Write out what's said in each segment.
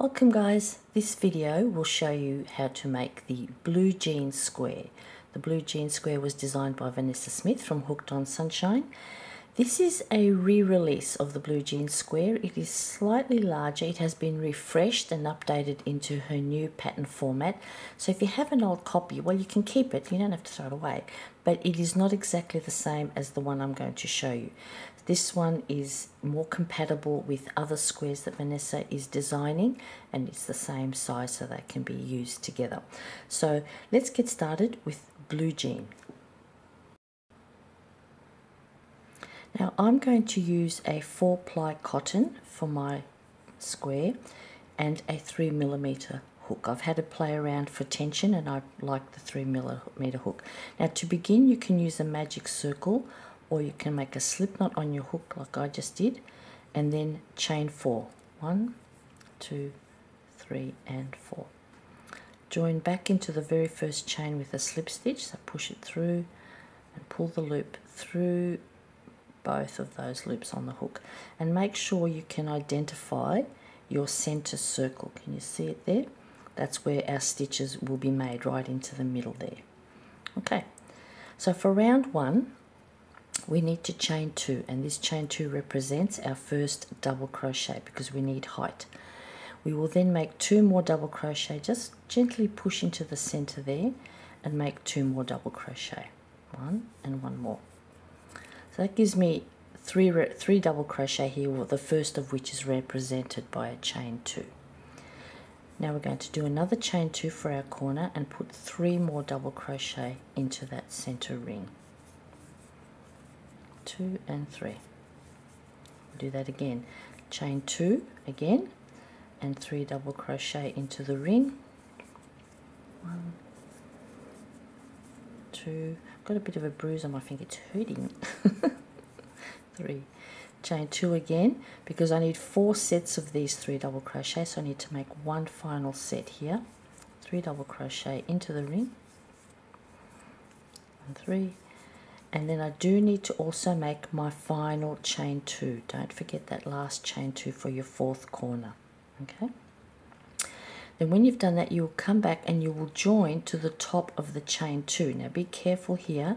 Welcome guys, this video will show you how to make the blue jean square. The blue jean square was designed by Vanessa Smith from Hooked on Sunshine. This is a re-release of the blue jean square. It is slightly larger. It has been refreshed and updated into her new pattern format. So if you have an old copy, well, you can keep it. You don't have to throw it away. But it is not exactly the same as the one I'm going to show you. This one is more compatible with other squares that Vanessa is designing, and it's the same size so they can be used together. So let's get started with blue jean. Now I'm going to use a 4-ply cotton for my square and a 3mm hook. I've had to play around for tension and I like the 3mm hook. Now to begin, you can use a magic circle, or you can make a slip knot on your hook like I just did, and then chain 4. 1, 2, 3 and 4. Join back into the very first chain with a slip stitch, so push it through and pull the loop through both of those loops on the hook, and make sure you can identify your center circle. Can you see it there? That's where our stitches will be made, right into the middle there. Okay, so for round 1 we need to chain 2, and this chain 2 represents our first double crochet because we need height. We will then make 2 more double crochet, just gently push into the center there and make 2 more double crochet, 1 and 1 more. So that gives me three double crochet here, the first of which is represented by a chain 2. Now we're going to do another chain 2 for our corner and put 3 more double crochet into that center ring. 2 and 3. Do that again. Chain 2 again and 3 double crochet into the ring. 1, 2. Got a bit of a bruise on my finger, it's hurting. 3. Chain 2 again, because I need 4 sets of these 3 double crochet, so I need to make one final set here. 3 double crochet into the ring. 1, 3. And then I do need to also make my final chain 2. Don't forget that last chain 2 for your 4th corner. Okay. Then when you've done that, you'll come back and you will join to the top of the chain 2. Now be careful here.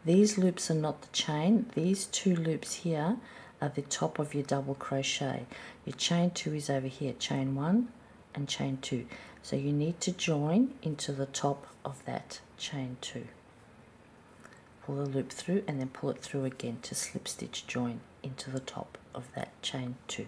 These loops are not the chain. These 2 loops here are the top of your double crochet. Your chain 2 is over here, chain 1 and chain 2. So you need to join into the top of that chain 2. Pull the loop through and then pull it through again to slip stitch join into the top of that chain 2.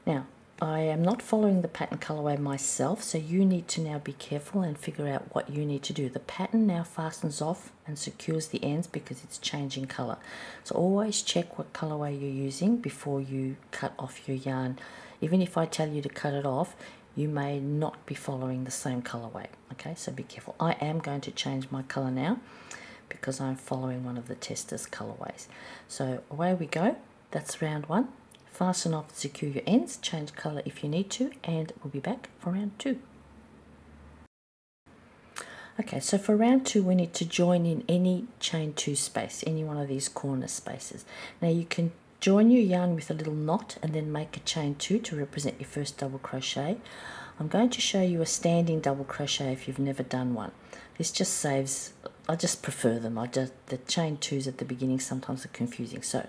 Now I am not following the pattern colorway myself, so you need to now be careful and figure out what you need to do. The pattern now fastens off and secures the ends because it's changing color. So always check what colorway you're using before you cut off your yarn. Even if I tell you to cut it off, you may not be following the same colorway. Okay, so be careful. I am going to change my color now because I'm following one of the testers colorways. So away we go. That's round 1. Fasten off, secure your ends, change color if you need to, and we'll be back for round 2. Okay, so for round 2 we need to join in any chain 2 space, any one of these corner spaces. Now you can join your yarn with a little knot and then make a chain 2 to represent your first double crochet. I'm going to show you a standing double crochet if you've never done one. This just saves, I just prefer them. The chain 2s at the beginning sometimes are confusing. So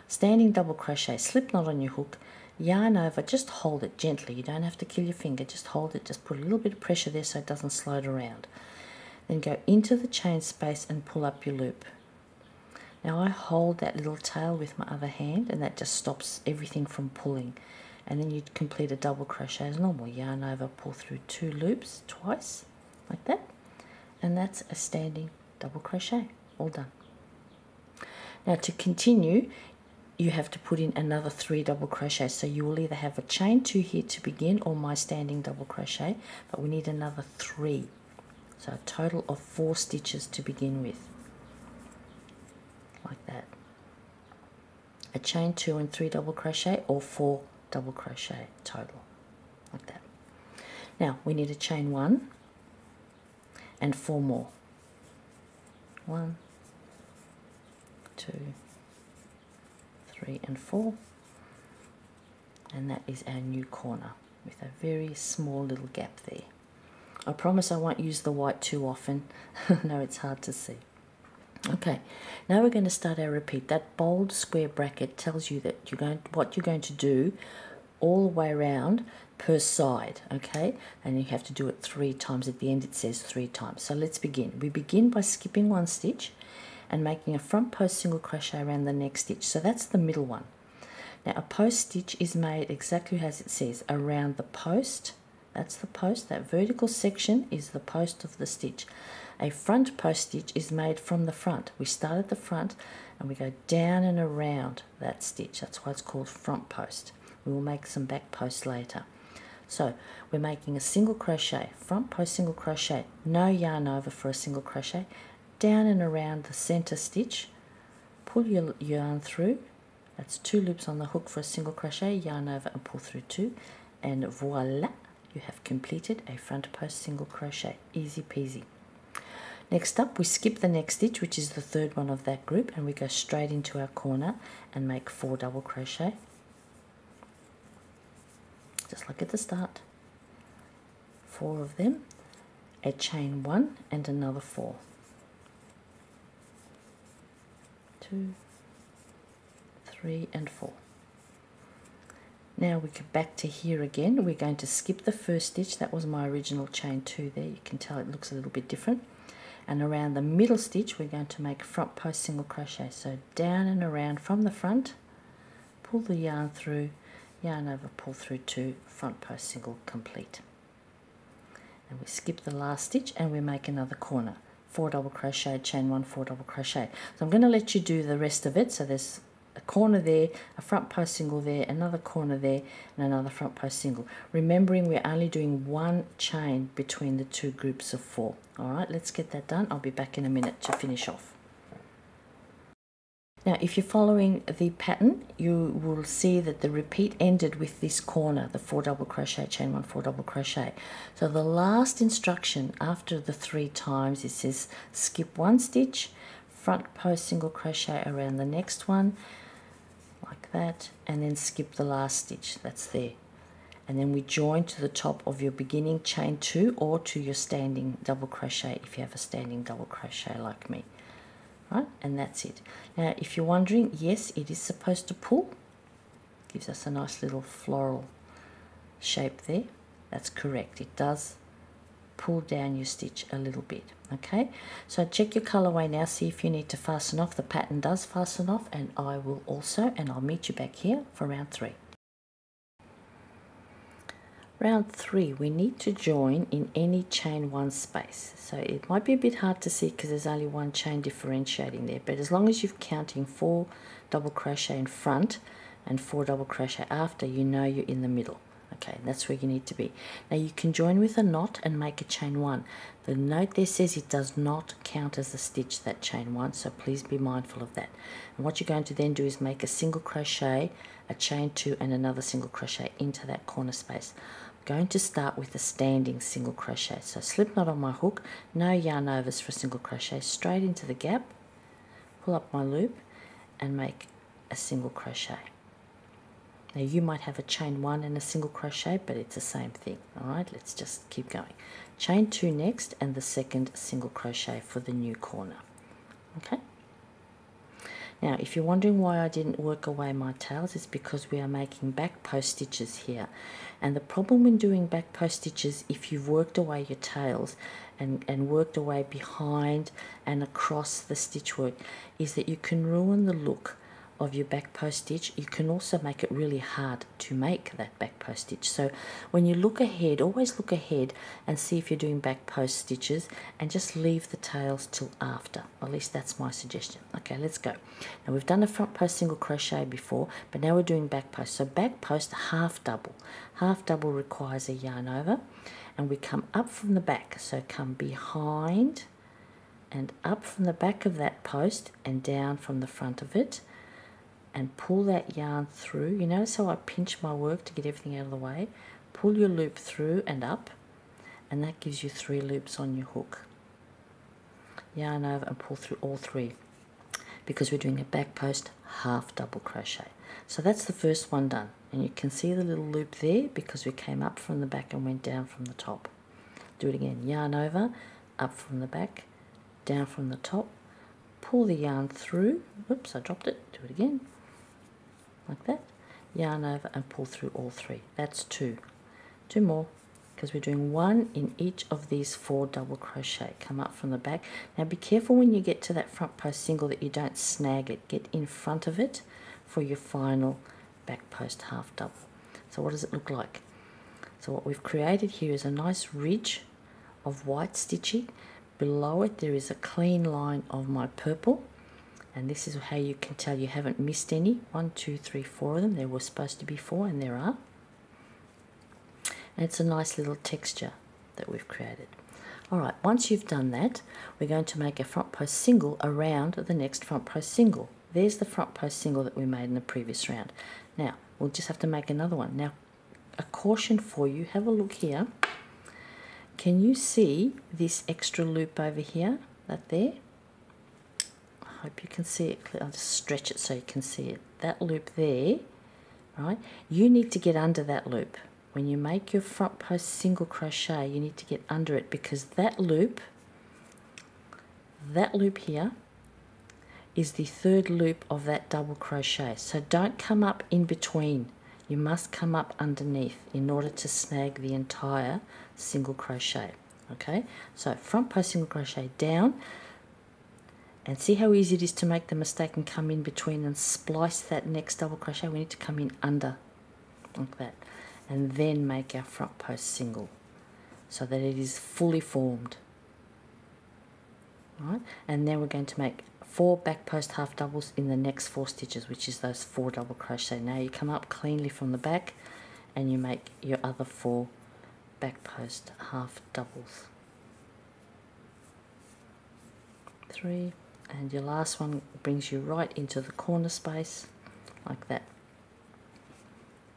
standing double crochet, slip knot on your hook, yarn over, just hold it gently. You don't have to kill your finger, just hold it, just put a little bit of pressure there so it doesn't slide around. Then go into the chain space and pull up your loop. Now I hold that little tail with my other hand and that just stops everything from pulling. And then you complete a double crochet as normal. Yarn over, pull through 2 loops twice, like that. And that's a standing double crochet, all done. Now to continue, you have to put in another 3 double crochets. So you will either have a chain 2 here to begin or my standing double crochet, but we need another 3. So a total of 4 stitches to begin with, like that. A chain 2 and 3 double crochet or 4 double crochet total, like that. Now we need a chain 1 and 4 more. 1, 2, 3 and 4, and that is our new corner. with a very small little gap there. I promise I won't use the white too often. No, it's hard to see. Okay, now we're going to start our repeat. That bold square bracket tells you that what you're going to do all the way around per side, okay? And you have to do it 3 times. At the end it says 3 times. So let's begin. We begin by skipping 1 stitch and making a front post single crochet around the next stitch. So that's the middle one. Now a post stitch is made exactly as it says, around the post. That's the post. That vertical section is the post of the stitch. A front post stitch is made from the front. We start at the front and we go down and around that stitch. That's why it's called front post. We will make some back posts later. So we're making a single crochet, front post single crochet, no yarn over for a single crochet, down and around the center stitch, pull your yarn through. That's 2 loops on the hook for a single crochet, yarn over and pull through 2, and voila, you have completed a front post single crochet. Easy peasy. Next up, we skip the next stitch, which is the 3rd one of that group, and we go straight into our corner and make 4 double crochet, just like at the start. 4 of them, a chain 1 and another 4. 2, 3 and 4. Now we come back to here again. We're going to skip the first stitch. That was my original chain 2 there. You can tell it looks a little bit different. And around the middle stitch we're going to make front post single crochet. So down and around from the front, pull the yarn through, yarn over, pull through 2, front post single, complete. And we skip the last stitch and we make another corner. 4 double crochet, chain 1, 4 double crochet. So I'm going to let you do the rest of it. So there's a corner there, a front post single there, another corner there, and another front post single. Remembering we're only doing 1 chain between the 2 groups of 4. All right, let's get that done. I'll be back in a minute to finish off. Now, if you're following the pattern, you will see that the repeat ended with this corner, the 4 double crochet, chain 1, 4 double crochet. So the last instruction after the 3 times, it says skip 1 stitch, front post single crochet around the next one, like that, and then skip the last stitch. That's there. And then we join to the top of your beginning chain 2 or to your standing double crochet if you have a standing double crochet like me. Right, and that's it. Now if you're wondering, yes, it is supposed to pull. Gives us a nice little floral shape there. That's correct. It does pull down your stitch a little bit. Okay, so check your colorway now, see if you need to fasten off. The pattern does fasten off, and I will also, and I'll meet you back here for round 3. Round 3, we need to join in any chain 1 space. So it might be a bit hard to see because there's only 1 chain differentiating there, but as long as you're counting 4 double crochet in front and 4 double crochet after, you know you're in the middle. Okay, that's where you need to be. Now you can join with a knot and make a chain 1. The note there says it does not count as a stitch, that chain 1, so please be mindful of that. And what you're going to then do is make a single crochet, a chain 2 and another single crochet into that corner space. I'm going to start with a standing single crochet. So slip knot on my hook, no yarn overs for a single crochet, straight into the gap, pull up my loop and make a single crochet. Now you might have a chain 1 and a single crochet, but it's the same thing. All right, let's just keep going. Chain 2 next and the second single crochet for the new corner. Okay. Now if you're wondering why I didn't work away my tails, it's because we are making back post stitches here. And the problem when doing back post stitches, if you've worked away your tails and worked away behind and across the stitch work, is that you can ruin the look of your back post stitch. You can also make it really hard to make that back post stitch. So when you look ahead, always look ahead and see if you're doing back post stitches, and just leave the tails till after. At least that's my suggestion. Okay, let's go. Now we've done a front post single crochet before, but now we're doing back post. So back post half double. Half double requires a yarn over, and we come up from the back. So come behind and up from the back of that post and down from the front of it, and pull that yarn through. You notice how I pinch my work to get everything out of the way? Pull your loop through and up, and that gives you 3 loops on your hook. Yarn over and pull through all 3. because we're doing a back post half double crochet. So that's the first one done, and you can see the little loop there because we came up from the back and went down from the top. Do it again, yarn over, up from the back, down from the top, pull the yarn through, oops, I dropped it, do it again, like that, yarn over and pull through all three. That's two more, because we're doing one in each of these 4 double crochet. Come up from the back. Now be careful when you get to that front post single that you don't snag it. Get in front of it for your final back post half double. So what does it look like? So what we've created here is a nice ridge of white stitching. Below it there is a clean line of my purple, and this is how you can tell you haven't missed any. 1, 2, 3, 4 of them. There were supposed to be 4, and there are. And it's a nice little texture that we've created. Alright, once you've done that, we're going to make a front post single around the next front post single. There's the front post single that we made in the previous round. Now, we'll just have to make another one. Now, a caution for you, have a look here. Can you see this extra loop over here, that there? I hope you can see it clear. I'll just stretch it so you can see it. That loop there, right? You need to get under that loop. When you make your front post single crochet, you need to get under it, because that loop here is the 3rd loop of that double crochet. So don't come up in between. You must come up underneath in order to snag the entire single crochet. Okay, so front post single crochet down, and see how easy it is to make the mistake and come in between and splice that next double crochet. We need to come in under, like that, and then make our front post single so that it is fully formed. Right, and then we're going to make 4 back post half doubles in the next 4 stitches, which is those 4 double crochet. Now you come up cleanly from the back and you make your other 4 back post half doubles. 3, and your last one brings you right into the corner space, like that.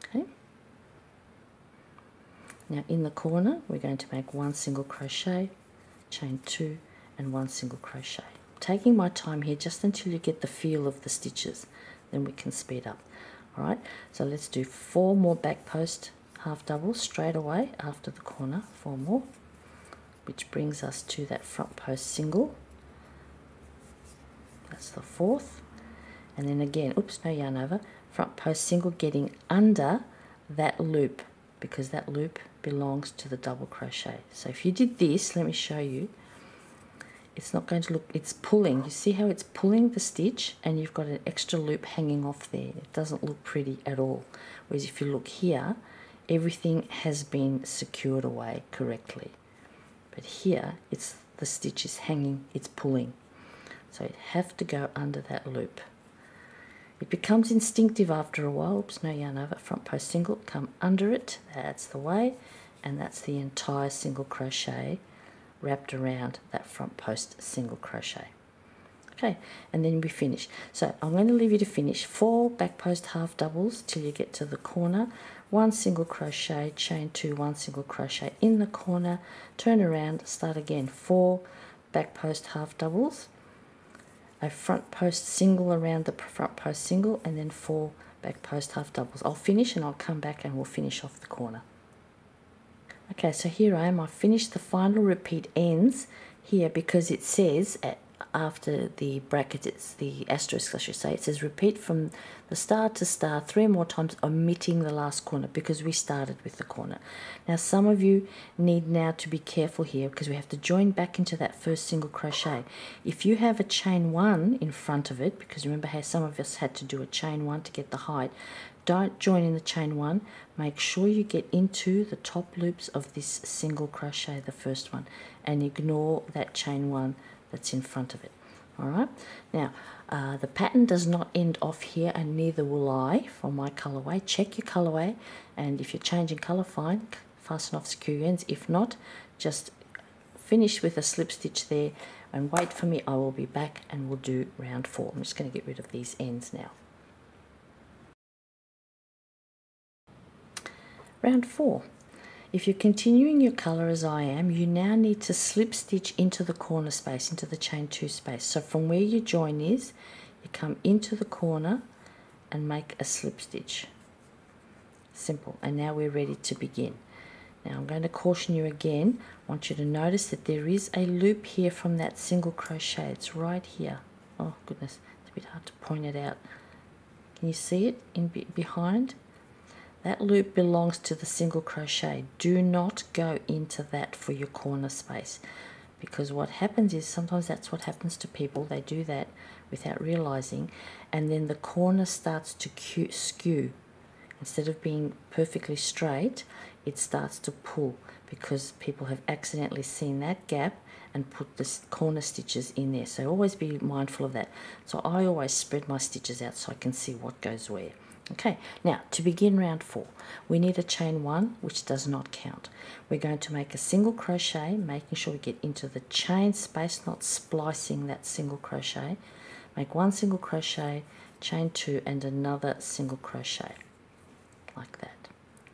Okay. Now in the corner we're going to make 1 single crochet, chain 2 and 1 single crochet. Taking my time here just until you get the feel of the stitches, then we can speed up. Alright, so let's do 4 more back post half doubles straight away after the corner, 4 more, which brings us to that front post single. That's the 4th, and then again, oops, no yarn over, front post single, getting under that loop, because that loop belongs to the double crochet. So if you did this, let me show you, it's not going to look, it's pulling, you see how it's pulling the stitch and you've got an extra loop hanging off there. It doesn't look pretty at all. Whereas if you look here, everything has been secured away correctly. But here, it's the stitch is hanging, it's pulling. So you have to go under that loop. It becomes instinctive after a while. Oops, no yarn over, front post single, come under it, that's the way, and that's the entire single crochet wrapped around that front post single crochet. Okay, and then we finish. So I'm going to leave you to finish 4 back post half doubles till you get to the corner, 1 single crochet, chain 2, 1 single crochet in the corner, turn around, start again, 4 back post half doubles, a front post single around the front post single, and then 4 back post half doubles. I'll finish and I'll come back and we'll finish off the corner. Okay, so here I am. I've finished the final repeat ends here because it says after the bracket, it's the asterisk I should say, it says repeat from the star to star 3 more times, omitting the last corner, because we started with the corner. Now some of you need now to be careful here because we have to join back into that first single crochet. If you have a chain 1 in front of it, because remember how some of us had to do a chain 1 to get the height, don't join in the chain 1. Make sure you get into the top loops of this single crochet, the first one, and ignore that chain 1 that's in front of it. Alright, now the pattern does not end off here, and neither will I for my colorway. Check your colorway, and if you're changing color, fine, fasten off, secure your ends. If not, just finish with a slip stitch there and wait for me. I will be back and we'll do round 4. I'm just going to get rid of these ends now. Round 4. If you're continuing your colour as I am, you now need to slip stitch into the corner space, into the chain 2 space. So from where your join is, you come into the corner and make a slip stitch. Simple. And now we're ready to begin. Now I'm going to caution you again. I want you to notice that there is a loop here from that single crochet. It's right here. Oh goodness, it's a bit hard to point it out. Can you see it in behind? That loop belongs to the single crochet. Do not go into that for your corner space, because what happens is, sometimes that's what happens to people. They do that without realizing, and then the corner starts to skew. Instead of being perfectly straight, it starts to pull, because people have accidentally seen that gap and put the corner stitches in there. So always be mindful of that. So I always spread my stitches out so I can see what goes where. Okay, now to begin round 4, we need a chain 1, which does not count. We're going to make a single crochet, making sure we get into the chain space, not splicing that single crochet. Make 1 single crochet, chain 2, and another single crochet, like that.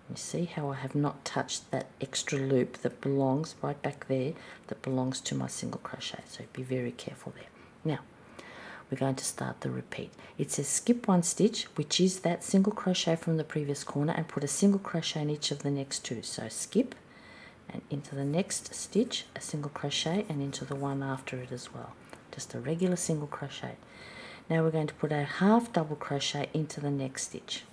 You see how I have not touched that extra loop that belongs right back there, that belongs to my single crochet, so be very careful there. Now, we're going to start the repeat. It says skip 1 stitch, which is that single crochet from the previous corner, and put a single crochet in each of the next 2. So skip, and into the next stitch, a single crochet, and into the one after it as well. Just a regular single crochet. Now we're going to put a half double crochet into the next stitch.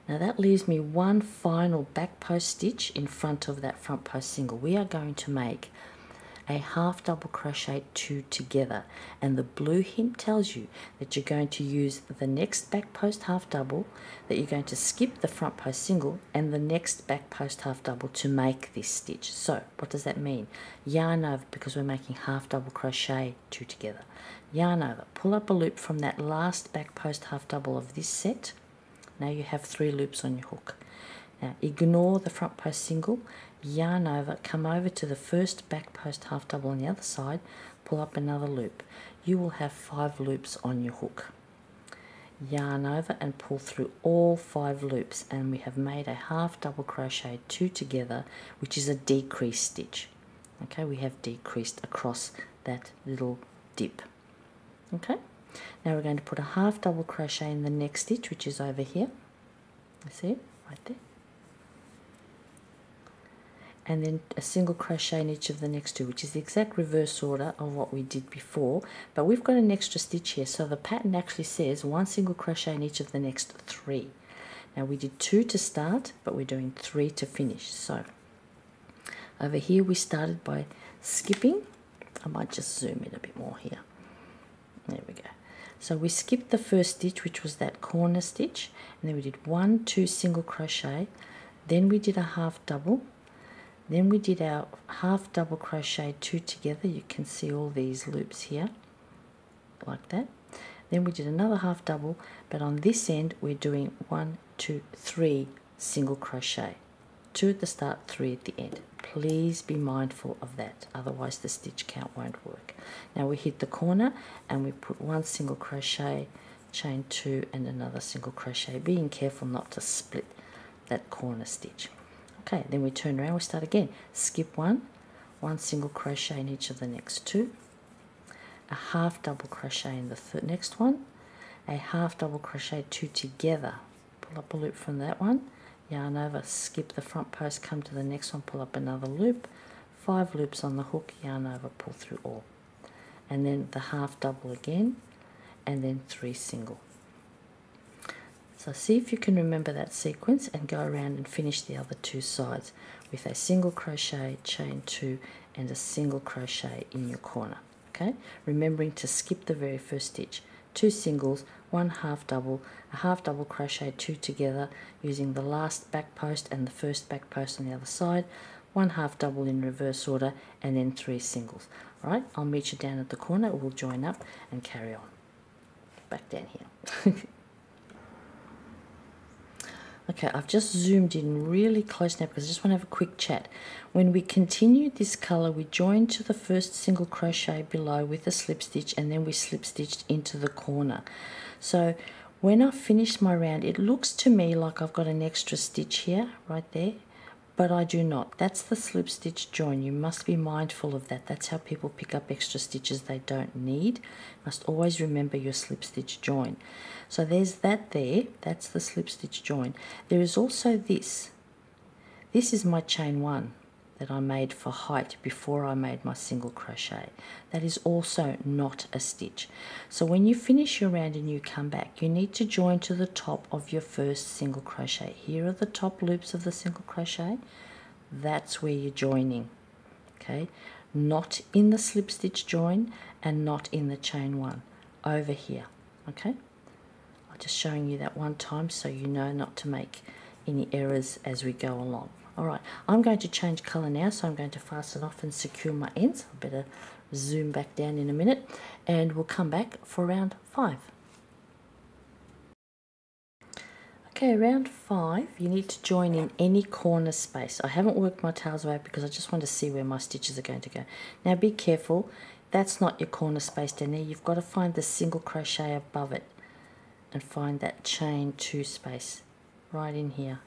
Now that leaves me 1 final back post stitch in front of that front post single. We are going to make a half double crochet 2 together, and the blue hint tells you that you're going to use the next back post half double, that you're going to skip the front post single and the next back post half double to make this stitch. So what does that mean? Yarn over, because we're making half double crochet 2 together. Yarn over, pull up a loop from that last back post half double of this set. Now you have 3 loops on your hook. Now ignore the front post single, yarn over, come over to the first back post half double on the other side, pull up another loop. You will have 5 loops on your hook. Yarn over and pull through all 5 loops, and we have made a half double crochet 2 together, which is a decrease stitch. Okay, we have decreased across that little dip. Okay, now we're going to put a half double crochet in the next stitch, which is over here. You see it right there, and then a single crochet in each of the next 2, which is the exact reverse order of what we did before, but we've got an extra stitch here, so the pattern actually says 1 single crochet in each of the next 3. Now we did 2 to start, but we're doing 3 to finish. So over here we started by skipping. I might just zoom in a bit more here. There we go. So we skipped the first stitch, which was that corner stitch, and then we did 1, 2 single crochet, then we did a half double, then we did our half double crochet 2 together. You can see all these loops here, like that. Then we did another half double, but on this end we're doing 1, 2, 3 single crochet. 2 at the start, 3 at the end. Please be mindful of that, otherwise the stitch count won't work. Now we hit the corner and we put 1 single crochet, chain 2 and another single crochet, being careful not to split that corner stitch. Okay, then we turn around, we start again. Skip 1, 1 single crochet in each of the next 2, a half double crochet in the next one, a half double crochet 2 together, pull up a loop from that one, yarn over, skip the front post, come to the next one, pull up another loop, 5 loops on the hook, yarn over, pull through all, and then the half double again, and then 3 single. So see if you can remember that sequence and go around and finish the other 2 sides with a single crochet, chain 2 and a single crochet in your corner. Okay, remembering to skip the very first stitch, 2 singles, 1 half double, a half double crochet 2 together using the last back post and the first back post on the other side, 1 half double in reverse order, and then 3 singles. Alright, I'll meet you down at the corner, we'll join up and carry on. Back down here. Okay, I've just zoomed in really close now because I just want to have a quick chat. When we continued this colour, we joined to the first single crochet below with a slip stitch, and then we slip stitched into the corner. So when I finished my round, it looks to me like I've got an extra stitch here, right there, but I do not. That's the slip stitch join. You must be mindful of that. That's how people pick up extra stitches they don't need. Must always remember your slip stitch join. So there's that there. That's the slip stitch join. There is also this. This is my chain 1 that I made for height before I made my single crochet. That is also not a stitch. So when you finish your round and you come back, you need to join to the top of your first single crochet. Here are the top loops of the single crochet. That's where you're joining, okay? Not in the slip stitch join and not in the chain 1, over here, okay? I'm just showing you that one time so you know not to make any errors as we go along. All right, I'm going to change colour now, so I'm going to fasten off and secure my ends. I better zoom back down in a minute, and we'll come back for round 5. Okay, round 5, you need to join in any corner space. I haven't worked my tails out because I just want to see where my stitches are going to go. Now be careful, that's not your corner space down there. You've got to find the single crochet above it and find that chain 2 space right in here.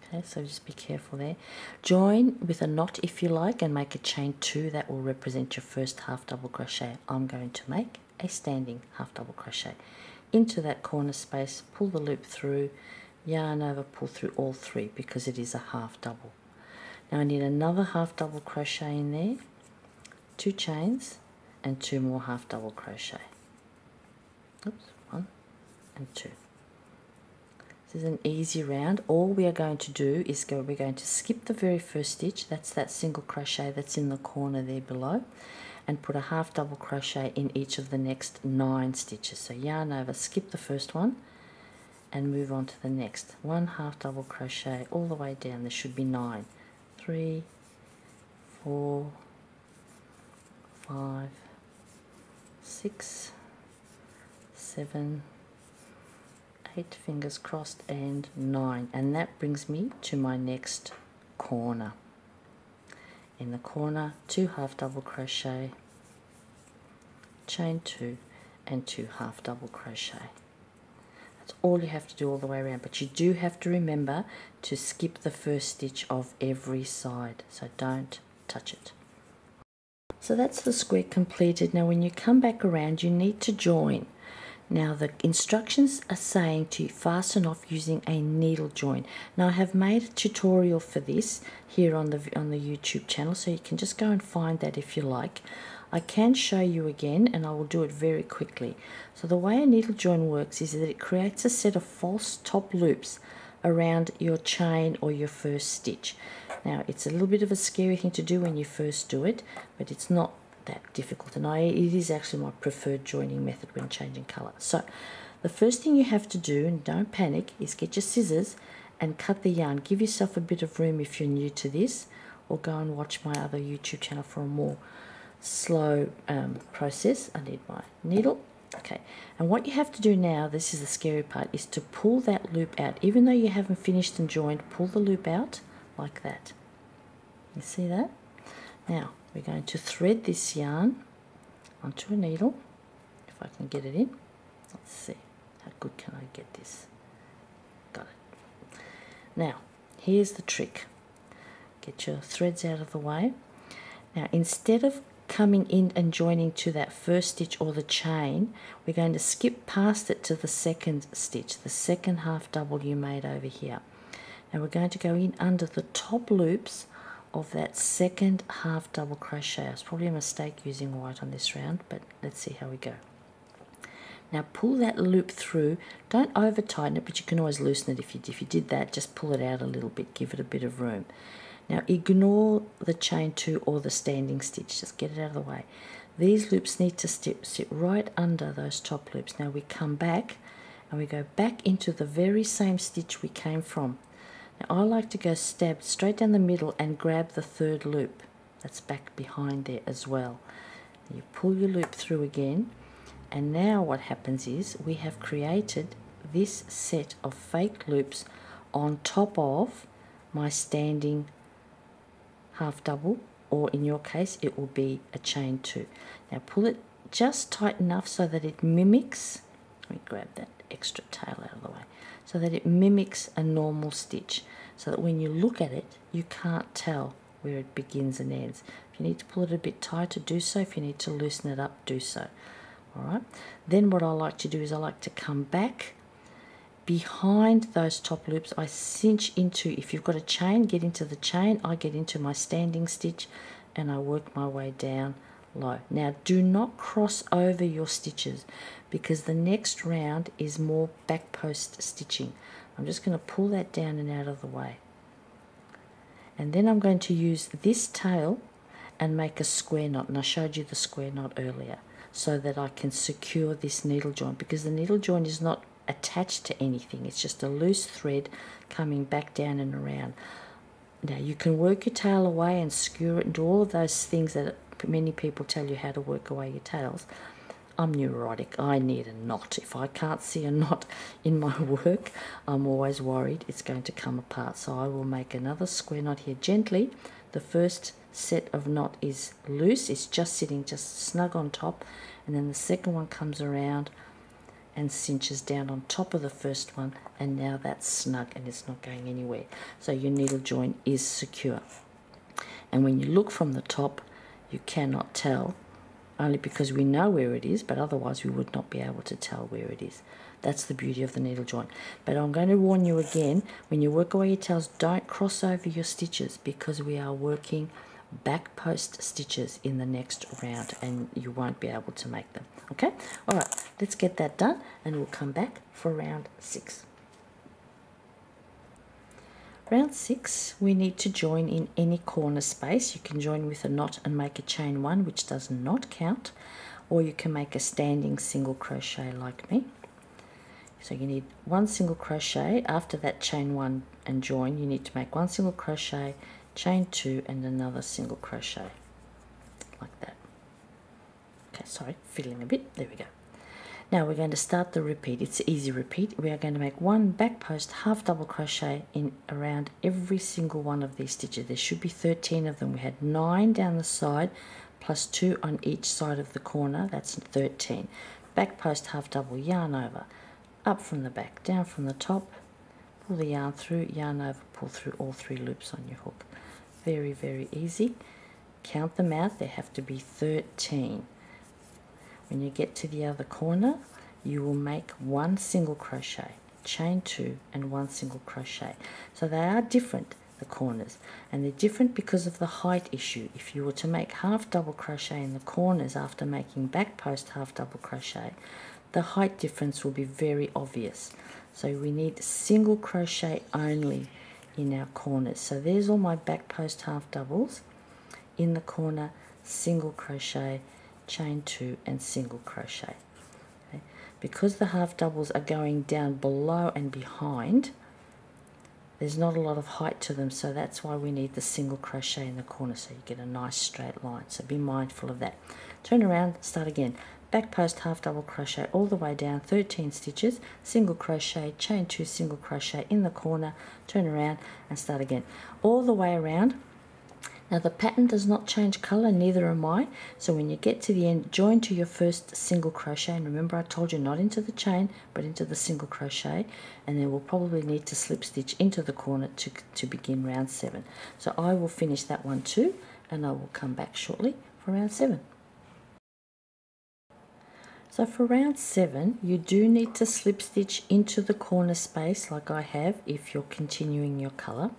Okay, so just be careful there. Join with a knot if you like and make a chain 2. That will represent your first half double crochet. I'm going to make a standing half double crochet. Into that corner space, pull the loop through, yarn over, pull through all 3 because it is a half double. Now I need another half double crochet in there, 2 chains and 2 more half double crochet. Oops, 1 and 2. This is an easy round. All we are going to do is we're going to skip the very first stitch, that's that single crochet that's in the corner there below, and put a half double crochet in each of the next 9 stitches. So yarn over, skip the first one and move on to the next. 1 half double crochet all the way down. There should be 9. 3, 4, 5, 6, 7, 8, fingers crossed, and 9, and that brings me to my next corner. In the corner, 2 half double crochet, chain 2 and 2 half double crochet. That's all you have to do all the way around, but you do have to remember to skip the first stitch of every side, so don't touch it. So that's the square completed. Now when you come back around, you need to join. Now the instructions are saying to fasten off using a needle join. Now I have made a tutorial for this here on the YouTube channel, so you can just go and find that if you like. I can show you again and I will do it very quickly. So the way a needle join works is that it creates a set of false top loops around your chain or your first stitch. Now it's a little bit of a scary thing to do when you first do it, but it's not that difficult, and it is actually my preferred joining method when changing colour. So the first thing you have to do, and don't panic, is get your scissors and cut the yarn. Give yourself a bit of room if you're new to this, or go and watch my other YouTube channel for a more slow process. I need my needle. Okay, and what you have to do now, this is the scary part, is to pull that loop out. Even though you haven't finished and joined, pull the loop out like that. You see that? Now we're going to thread this yarn onto a needle, if I can get it in. Let's see, how good can I get this? Got it. Now, here's the trick. Get your threads out of the way. Now, instead of coming in and joining to that first stitch or the chain, we're going to skip past it to the second stitch, the second half double you made over here. And we're going to go in under the top loops of that second half double crochet. It's probably a mistake using white on this round, but let's see how we go. Now pull that loop through. Don't over tighten it, but you can always loosen it if you did that. Just pull it out a little bit, give it a bit of room. Now ignore the chain 2 or the standing stitch, just get it out of the way. These loops need to sit right under those top loops. Now we come back and we go back into the very same stitch we came from. Now I like to go stab straight down the middle and grab the third loop that's back behind there as well. You pull your loop through again, and now what happens is we have created this set of fake loops on top of my standing half double, or in your case it will be a chain 2. Now pull it just tight enough so that it mimics, let me grab that extra tail out of the way, so that it mimics a normal stitch, so that when you look at it, you can't tell where it begins and ends. If you need to pull it a bit tighter, do so. If you need to loosen it up, do so. Alright, then what I like to do is I like to come back behind those top loops. I cinch into, if you've got a chain, get into the chain. I get into my standing stitch and I work my way down low. Now do not cross over your stitches, because the next round is more back post stitching. I'm just going to pull that down and out of the way, and then I'm going to use this tail and make a square knot, and I showed you the square knot earlier, so that I can secure this needle joint, because the needle joint is not attached to anything, it's just a loose thread coming back down and around. Now you can work your tail away and skewer it and do all of those things that many people tell you how to work away your tails. I'm neurotic, I need a knot. If I can't see a knot in my work, I'm always worried it's going to come apart. So I will make another square knot here gently. The first set of knot is loose, it's just sitting just snug on top, and then the second one comes around and cinches down on top of the first one, and now that's snug and it's not going anywhere. So your needle joint is secure. And when you look from the top, you cannot tell, only because we know where it is, but otherwise we would not be able to tell where it is. That's the beauty of the needle joint. But I'm going to warn you again, when you work away your tails, don't cross over your stitches, because we are working back post stitches in the next round and you won't be able to make them. Okay, all right, let's get that done and we'll come back for round 6. Round 6, we need to join in any corner space. You can join with a knot and make a chain 1, which does not count, or you can make a standing single crochet like me. So you need 1 single crochet. After that chain 1 and join, you need to make 1 single crochet, chain 2 and another single crochet like that. Okay, sorry, fiddling a bit. There we go. Now we're going to start the repeat. It's an easy repeat. We are going to make 1 back post half double crochet in around every single one of these stitches. There should be 13 of them. We had 9 down the side plus 2 on each side of the corner. That's 13. Back post half double, yarn over, up from the back, down from the top, pull the yarn through, yarn over, pull through all 3 loops on your hook. Very, very easy. Count them out. There have to be 13. When you get to the other corner, you will make 1 single crochet, chain 2 and 1 single crochet. So they are different, the corners, and they're different because of the height issue. If you were to make half double crochet in the corners after making back post half double crochet, the height difference will be very obvious. So we need single crochet only in our corners. So there's all my back post half doubles. In the corner, single crochet, chain 2 and single crochet. Okay. Because the half doubles are going down below and behind, there's not a lot of height to them, so that's why we need the single crochet in the corner, so you get a nice straight line. So be mindful of that. Turn around, start again. Back post half double crochet all the way down, 13 stitches, single crochet, chain 2, single crochet in the corner, turn around and start again. All the way around. Now the pattern does not change colour, neither am I, so when you get to the end, join to your first single crochet, and remember I told you not into the chain but into the single crochet, and then we'll probably need to slip stitch into the corner to begin round 7. So I will finish that one too, and I will come back shortly for round 7. So for round 7, you do need to slip stitch into the corner space like I have if you're continuing your colour.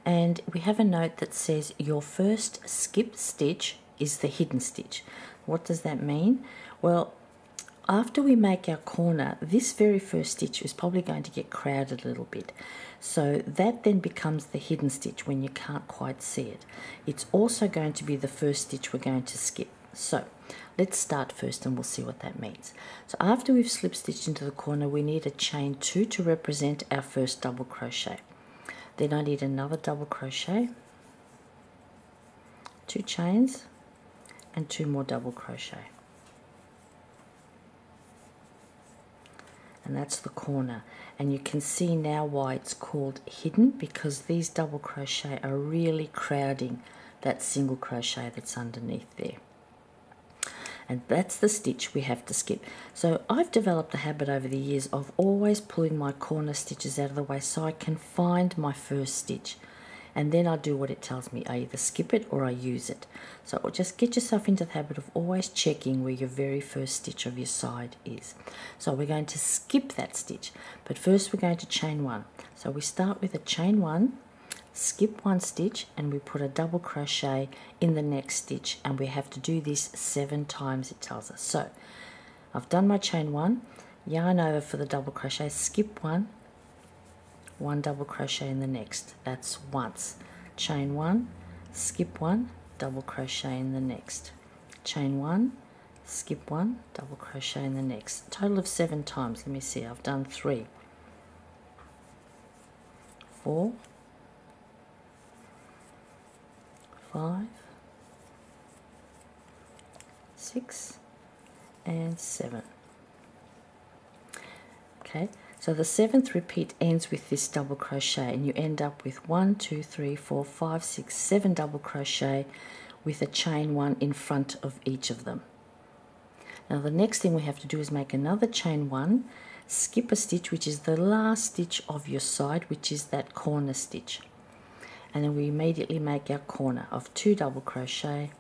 And we have a note that says your first skip stitch is the hidden stitch. What does that mean? Well, after we make our corner, this very first stitch is probably going to get crowded a little bit. So that then becomes the hidden stitch when you can't quite see it. It's also going to be the first stitch we're going to skip. So let's start first and we'll see what that means. So after we've slip stitched into the corner, we need a chain 2 to represent our first double crochet. Then I need another double crochet, 2 chains and 2 more double crochet, and that's the corner. And you can see now why it's called hidden, because these double crochet are really crowding that single crochet that's underneath there. and that's the stitch we have to skip. So I've developed a habit over the years of always pulling my corner stitches out of the way so I can find my first stitch, and then I do what it tells me. I either skip it or I use it. So just get yourself into the habit of always checking where your very first stitch of your side is. So we're going to skip that stitch, but first we're going to chain one. So we start with a chain one, skip one stitch, and we put a double crochet in the next stitch, and we have to do this 7 times, it tells us. So I've done my chain one, yarn over for the double crochet, skip one, one double crochet in the next. That's once. Chain one, skip one, double crochet in the next. Chain one, skip one, double crochet in the next. Total of 7 times. Let me see, I've done 3, 4, 5, 6, and 7. Okay, so the 7th repeat ends with this double crochet, and you end up with 1, 2, 3, 4, 5, 6, 7 double crochet with a chain one in front of each of them. Now the next thing we have to do is make another chain one, skip a stitch, which is the last stitch of your side, which is that corner stitch, and then we immediately make our corner of 2 double crochet,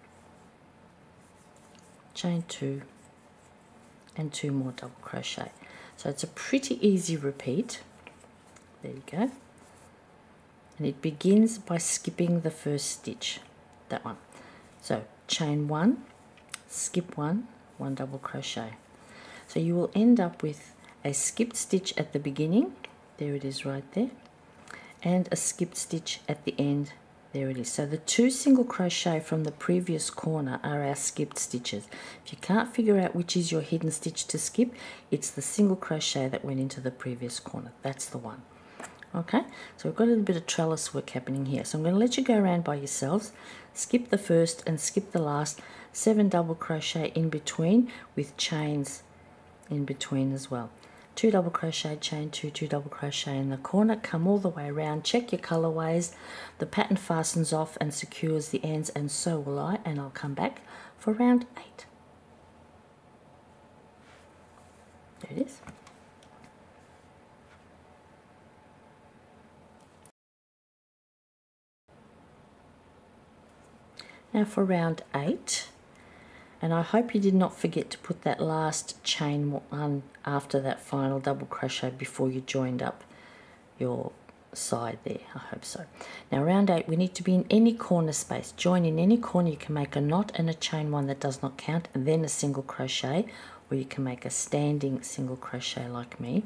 chain 2, and 2 more double crochet. So it's a pretty easy repeat. There you go. And it begins by skipping the first stitch, that one. So chain one, skip one, one double crochet. So you will end up with a skipped stitch at the beginning, there it is right there, and a skipped stitch at the end, there it is. So the 2 single crochet from the previous corner are our skipped stitches. If you can't figure out which is your hidden stitch to skip, it's the single crochet that went into the previous corner. That's the one. Okay, so we've got a little bit of trellis work happening here. So I'm going to let you go around by yourselves, skip the first and skip the last, 7 double crochet in between with chains in between as well. 2 double crochet, chain 2, 2 double crochet in the corner, come all the way around, check your colorways, the pattern fastens off and secures the ends, and so will I, and I'll come back for round 8. There it is. Now for round 8, and I hope you did not forget to put that last chain one after that final double crochet before you joined up your side there. I hope so. Now round 8, we need to be in any corner space. Join in any corner. You can make a knot and a chain one that does not count, and then a single crochet, or you can make a standing single crochet like me.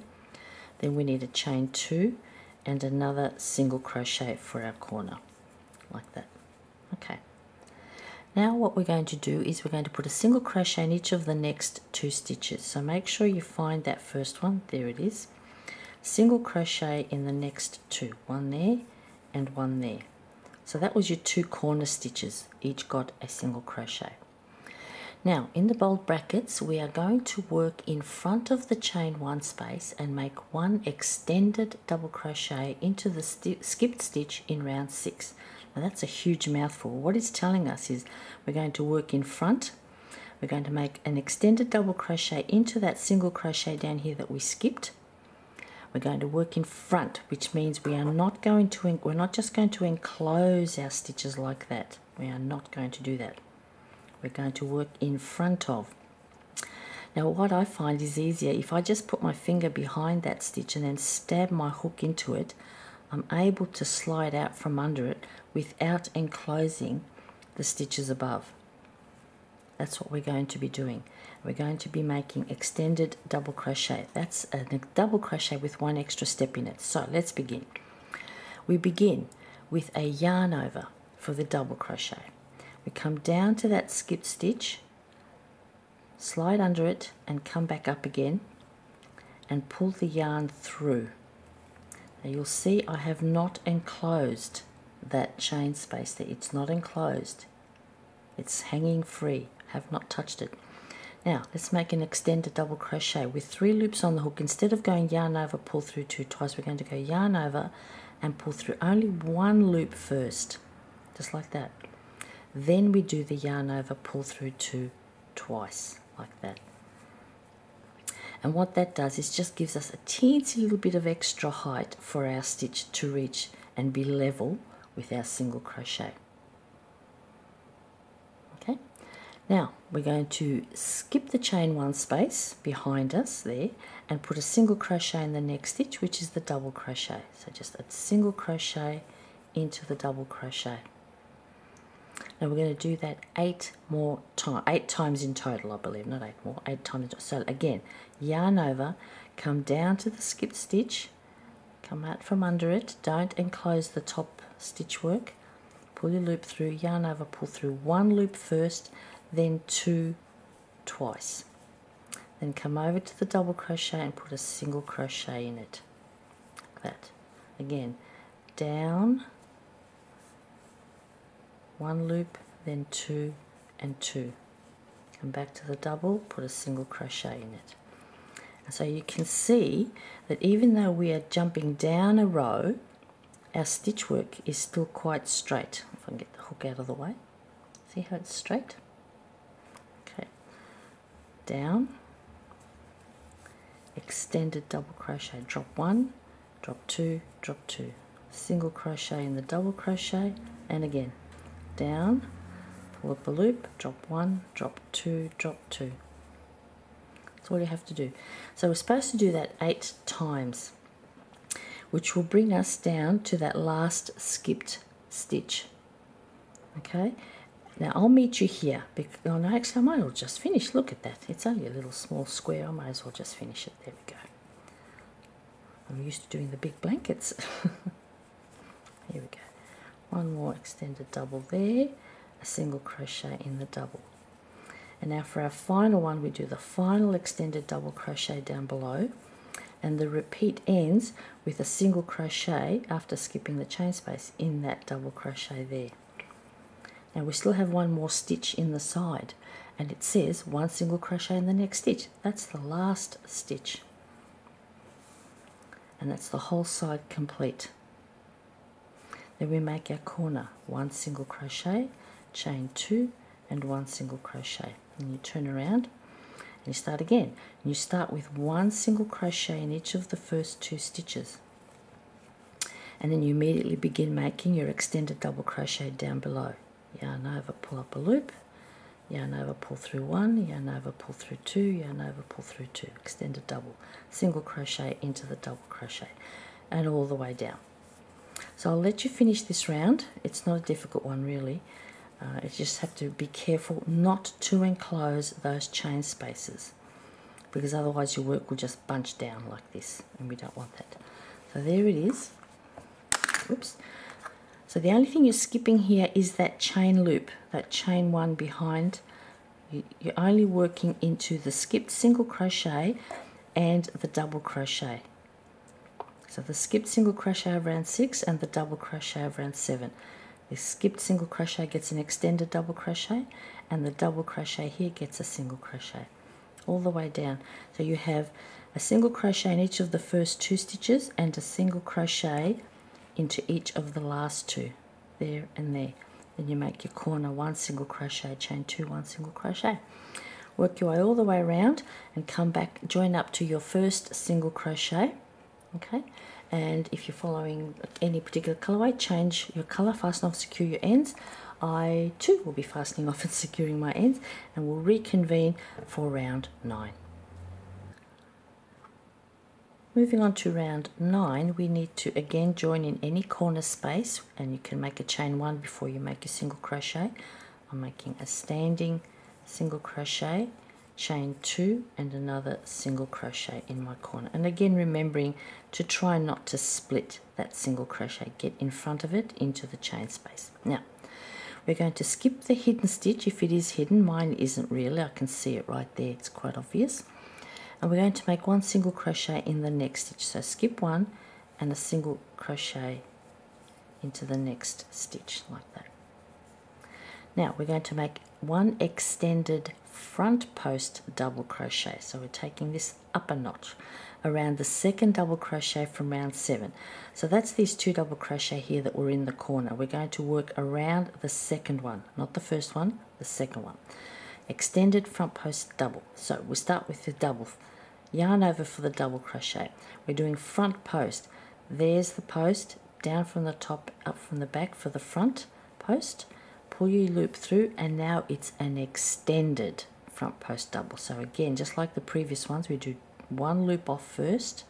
Then we need a chain 2 and another single crochet for our corner, like that. Okay. Now what we're going to do is we're going to put a single crochet in each of the next 2 stitches. So make sure you find that first one, there it is. Single crochet in the next 2, one there and one there. So that was your 2 corner stitches, each got a single crochet. Now in the bold brackets we are going to work in front of the chain 1 space and make 1 extended double crochet into the skipped stitch in round 6. Now that's a huge mouthful. What it's telling us is we're going to work in front, we're going to make an extended double crochet into that single crochet down here that we skipped. We're going to work in front, which means we are not going to, we're not just going to enclose our stitches like that. We are not going to do that. We're going to work in front of. Now what I find is easier, if I just put my finger behind that stitch and then stab my hook into it, I'm able to slide out from under it without enclosing the stitches above. That's what we're going to be doing. We're going to be making extended double crochet. That's a double crochet with 1 extra step in it. So let's begin. We begin with a yarn over for the double crochet. We come down to that skipped stitch, slide under it and come back up again and pull the yarn through. Now you'll see I have not enclosed that chain space there. It's not enclosed. It's hanging free. Have not touched it. Now let's make an extended double crochet with 3 loops on the hook. Instead of going yarn over, pull through 2 twice, we're going to go yarn over and pull through only 1 loop first, just like that. Then we do the yarn over, pull through 2 twice, like that. And what that does is just gives us a teensy little bit of extra height for our stitch to reach and be level with our single crochet. Okay, now we're going to skip the chain one space behind us there and put a single crochet in the next stitch, which is the double crochet. So just a single crochet into the double crochet. Now we're going to do that 8 times in total, I believe, not 8 more, 8 times. So again, yarn over, come down to the skipped stitch, come out from under it, don't enclose the top stitch work, pull your loop through, yarn over, pull through 1 loop first, then 2 twice. Then come over to the double crochet and put a single crochet in it, like that. Again, down, 1 loop, then 2 and 2. Come back to the double, put a single crochet in it. And so you can see that even though we are jumping down a row, our stitch work is still quite straight. If I can get the hook out of the way. See how it's straight? Okay. Down, extended double crochet, drop 1, drop 2, drop 2. Single crochet in the double crochet, and again. Down, pull up a loop, drop 1, drop 2, drop 2. That's all you have to do. So we're supposed to do that 8 times, which will bring us down to that last skipped stitch. Okay, now I'll meet you here. Oh no, actually I might as well just finish. Look at that, it's only a little small square. I might as well just finish it. There we go. I'm used to doing the big blankets. Here we go. 1 more extended double there, a single crochet in the double. And now for our final one, we do the final extended double crochet down below, and the repeat ends with a single crochet after skipping the chain space in that double crochet there. Now we still have 1 more stitch in the side, and it says 1 single crochet in the next stitch. That's the last stitch, and that's the whole side complete. Then we make our corner, 1 single crochet, chain 2 and 1 single crochet, and you turn around and you start again. And you start with 1 single crochet in each of the first 2 stitches, and then you immediately begin making your extended double crochet down below. Yarn over, pull up a loop, yarn over, pull through 1, yarn over, pull through 2, yarn over, pull through 2, extended double, single crochet into the double crochet, and all the way down. So I'll let you finish this round. It's not a difficult one really. You just have to be careful not to enclose those chain spaces, because otherwise your work will just bunch down like this, and we don't want that. So there it is. Oops. So the only thing you're skipping here is that chain loop, that chain 1 behind. You're only working into the skipped single crochet and the double crochet. So the skipped single crochet of round 6 and the double crochet of round 7. The skipped single crochet gets an extended double crochet, and the double crochet here gets a single crochet all the way down. So you have a single crochet in each of the first 2 stitches and a single crochet into each of the last 2, there and there. Then you make your corner, 1 single crochet, chain 2, 1 single crochet. Work your way all the way around and come back, join up to your first single crochet. Okay, and if you're following any particular colorway, change your color, fasten off, secure your ends. I too will be fastening off and securing my ends, and we'll reconvene for round 9. Moving on to round 9, we need to again join in any corner space, and you can make a chain 1 before you make your single crochet. I'm making a standing single crochet, chain 2 and another single crochet in my corner, and again remembering to try not to split that single crochet, get in front of it into the chain space. Now we're going to skip the hidden stitch if it is hidden. Mine isn't really, I can see it right there, it's quite obvious. And we're going to make 1 single crochet in the next stitch, so skip 1 and a single crochet into the next stitch like that. Now we're going to make 1 extended front post double crochet, so we're taking this up a notch around the 2nd double crochet from round 7. So that's these 2 double crochet here that were in the corner. We're going to work around the 2nd one, not the first one, the 2nd one. extended front post double. So we start with the double, yarn over for the double crochet. We're doing front post. There's the post, down from the top, up from the back for the front post. Pull your loop through, and now it's an extended front post double. So again, just like the previous ones, we do one loop off first,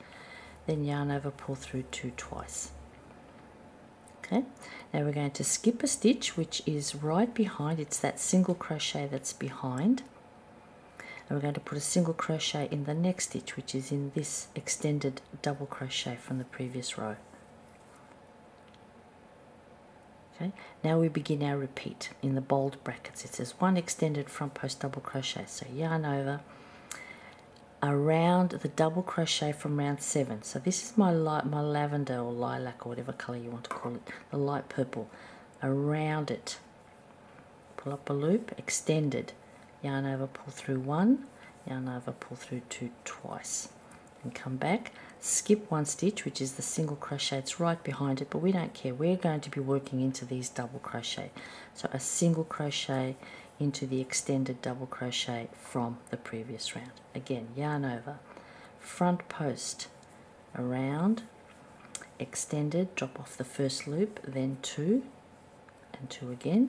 then yarn over, pull through two twice. Okay, now we're going to skip a stitch, which is right behind. It's that single crochet that's behind, and we're going to put a single crochet in the next stitch, which is in this extended double crochet from the previous row. Okay, now we begin our repeat. In the bold brackets it says one extended front post double crochet, so yarn over around the double crochet from round 7. So this is my lavender or lilac or whatever color you want to call it, the light purple. Around it, pull up a loop, extended, yarn over, pull through one, yarn over, pull through two twice, and come back, skip one stitch, which is the single crochet. It's right behind it, but we don't care, we're going to be working into these double crochet. So a single crochet into the extended double crochet from the previous round. Again, yarn over, front post, around, extended, drop off the first loop, then two and two again,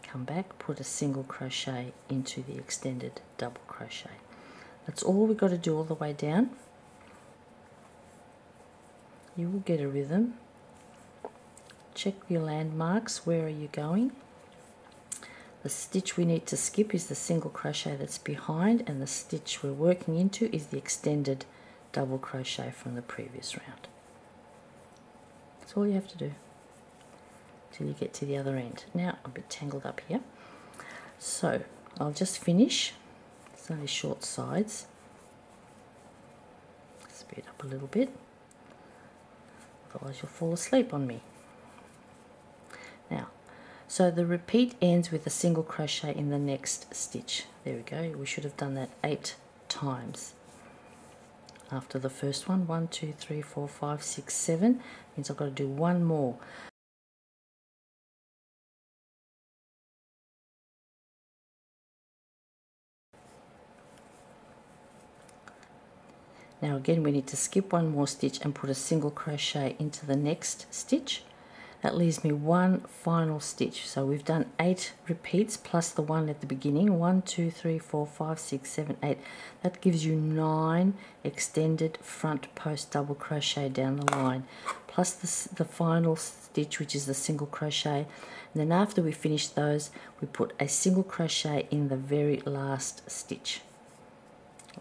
come back, put a single crochet into the extended double crochet. That's all we've got to do all the way down. You will get a rhythm. Check your landmarks. Where are you going? The stitch we need to skip is the single crochet that's behind, and the stitch we're working into is the extended double crochet from the previous round. That's all you have to do till you get to the other end. Now I'm a bit tangled up here, so I'll just finish. It's only short sides. Speed up a little bit, otherwise you'll fall asleep on me. Now, so the repeat ends with a single crochet in the next stitch. There we go. We should have done that 8 times. After the first one, 1, 2, 3, 4, 5, 6, 7, means I've got to do one more. Now again, we need to skip one more stitch and put a single crochet into the next stitch. That leaves me one final stitch. So we've done 8 repeats plus the one at the beginning. 1, 2, 3, 4, 5, 6, 7, 8. That gives you 9 extended front post double crochet down the line, plus the final stitch, which is the single crochet. And then after we finish those, we put a single crochet in the very last stitch,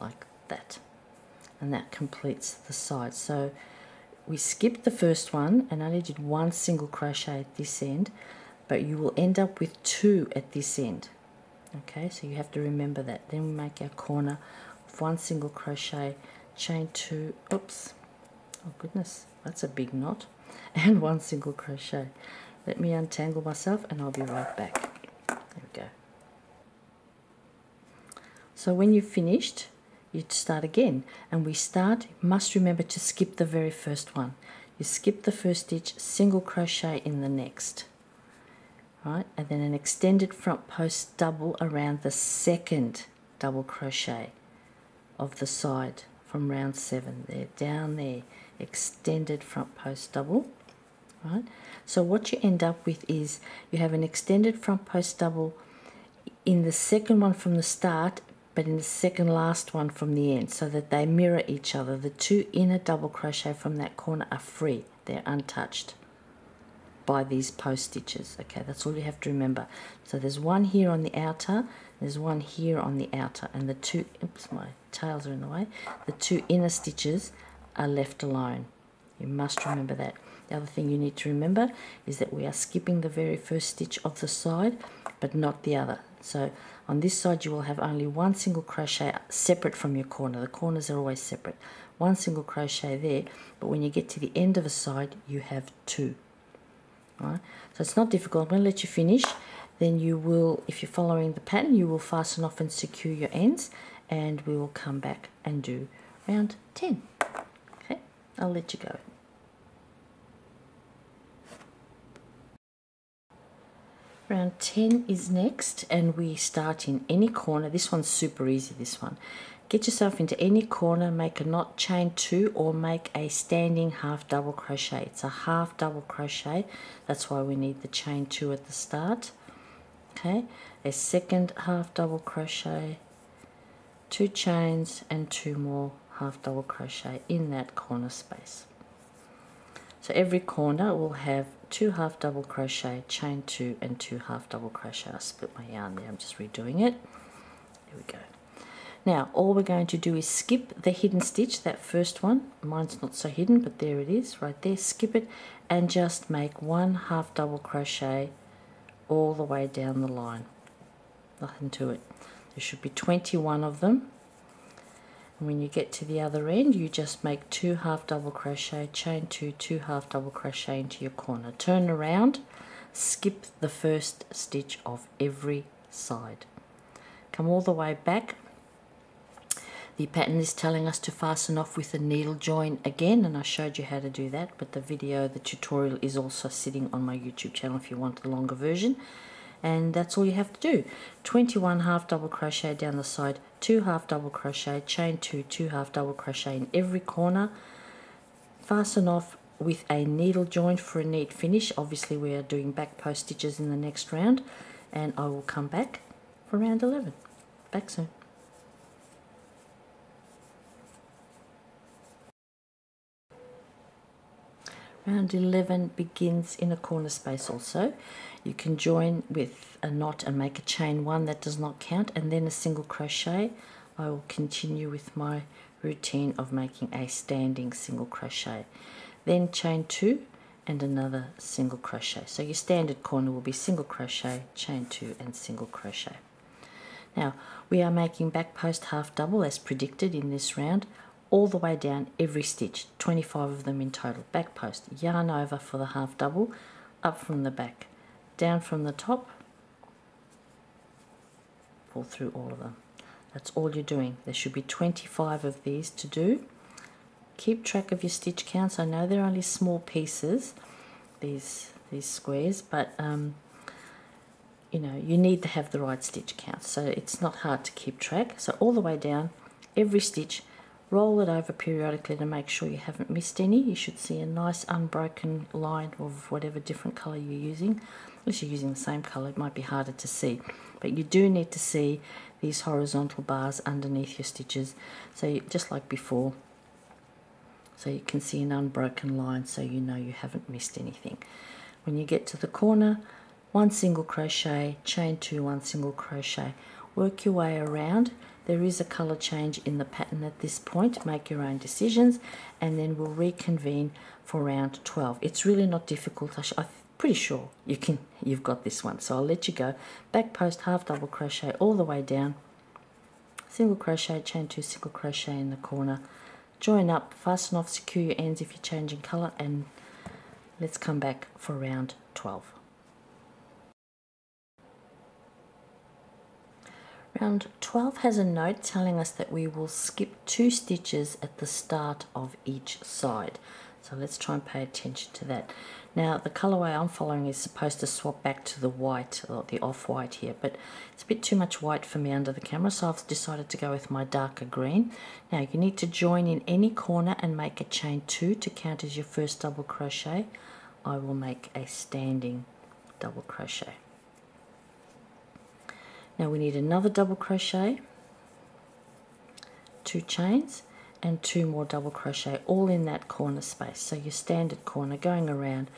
like that. And that completes the side. So we skipped the first one and only did one single crochet at this end, but you will end up with 2 at this end. Okay, so you have to remember that. Then we make our corner with 1 single crochet, chain 2, oops, oh goodness, that's a big knot, and 1 single crochet. Let me untangle myself and I'll be right back. There we go. So when you've finished, you start again, and we start, you must remember to skip the very first one. You skip the first stitch, single crochet in the next, right, and then an extended front post double around the second double crochet of the side from round 7 there, down there, extended front post double, right. So what you end up with is you have an extended front post double in the second one from the start, but in the second last one from the end, so that they mirror each other. The 2 inner double crochet from that corner are free. They're untouched by these post stitches. Okay, that's all you have to remember. So there's one here on the outer, there's one here on the outer, and the 2, oops, my tails are in the way, the 2 inner stitches are left alone. You must remember that. The other thing you need to remember is that we are skipping the very first stitch of the side, but not the other. So on this side you will have only 1 single crochet separate from your corner. The corners are always separate. 1 single crochet there, but when you get to the end of a side you have 2. All right? So it's not difficult. I'm going to let you finish. Then you will, if you're following the pattern, you will fasten off and secure your ends, and we will come back and do round 10. Okay, I'll let you go. Round 10 is next, and we start in any corner. This one's super easy, this one. Get yourself into any corner, make a knot, chain 2, or make a standing half double crochet. It's a half double crochet, that's why we need the chain 2 at the start. Okay, a second half double crochet, 2 chains and 2 more half double crochet in that corner space. So every corner will have 2 half double crochet, chain 2 and 2 half double crochet. I split my yarn there, I'm just redoing it. There we go. Now all we're going to do is skip the hidden stitch, that first one. Mine's not so hidden, but there it is right there. Skip it and just make 1 half double crochet all the way down the line. Nothing to it. There should be 21 of them. And when you get to the other end, you just make 2 half double crochet, chain 2, 2 half double crochet into your corner. Turn around, skip the first stitch of every side. Come all the way back. The pattern is telling us to fasten off with a needle join again, and I showed you how to do that, but the video, the tutorial is also sitting on my YouTube channel if you want the longer version. And that's all you have to do. 21 half double crochet down the side, 2 half double crochet, chain 2, 2 half double crochet in every corner. Fasten off with a needle join for a neat finish. Obviously we are doing back post stitches in the next round, and I will come back for round 11. Back soon. Round 11 begins in a corner space also. You can join with a knot and make a chain 1, that does not count, and then a single crochet. I will continue with my routine of making a standing single crochet. Then chain 2 and another single crochet. So your standard corner will be single crochet, chain 2 and single crochet. Now we are making back post half double as predicted in this round, all the way down every stitch, 25 of them in total. Back post, yarn over for the half double, up from the back, down from the top, pull through all of them. That's all you're doing. There should be 25 of these to do. Keep track of your stitch counts. I know they're only small pieces, these squares, but you know, you need to have the right stitch count, so it's not hard to keep track. So all the way down every stitch, roll it over periodically to make sure you haven't missed any. You should see a nice unbroken line of whatever different colour you're using. Unless you're using the same colour, it might be harder to see. But you do need to see these horizontal bars underneath your stitches, so just like before. So you can see an unbroken line, so you know you haven't missed anything. When you get to the corner, 1 single crochet, chain 2, 1 single crochet. Work your way around. There is a colour change in the pattern at this point. Make your own decisions, and then we'll reconvene for round 12. It's really not difficult. I'm pretty sure you've got this one. So I'll let you go. Back post half double crochet all the way down. Single crochet, chain 2, single crochet in the corner. Join up, fasten off, secure your ends if you're changing colour, and let's come back for round 12. Round 12 has a note telling us that we will skip 2 stitches at the start of each side. So let's try and pay attention to that. Now the colourway I'm following is supposed to swap back to the white, or the off-white here, but it's a bit too much white for me under the camera, so I've decided to go with my darker green. Now you need to join in any corner and make a chain 2 to count as your first double crochet. I will make a standing double crochet. Now we need another double crochet, 2 chains and 2 more double crochet, all in that corner space. So your standard corner going around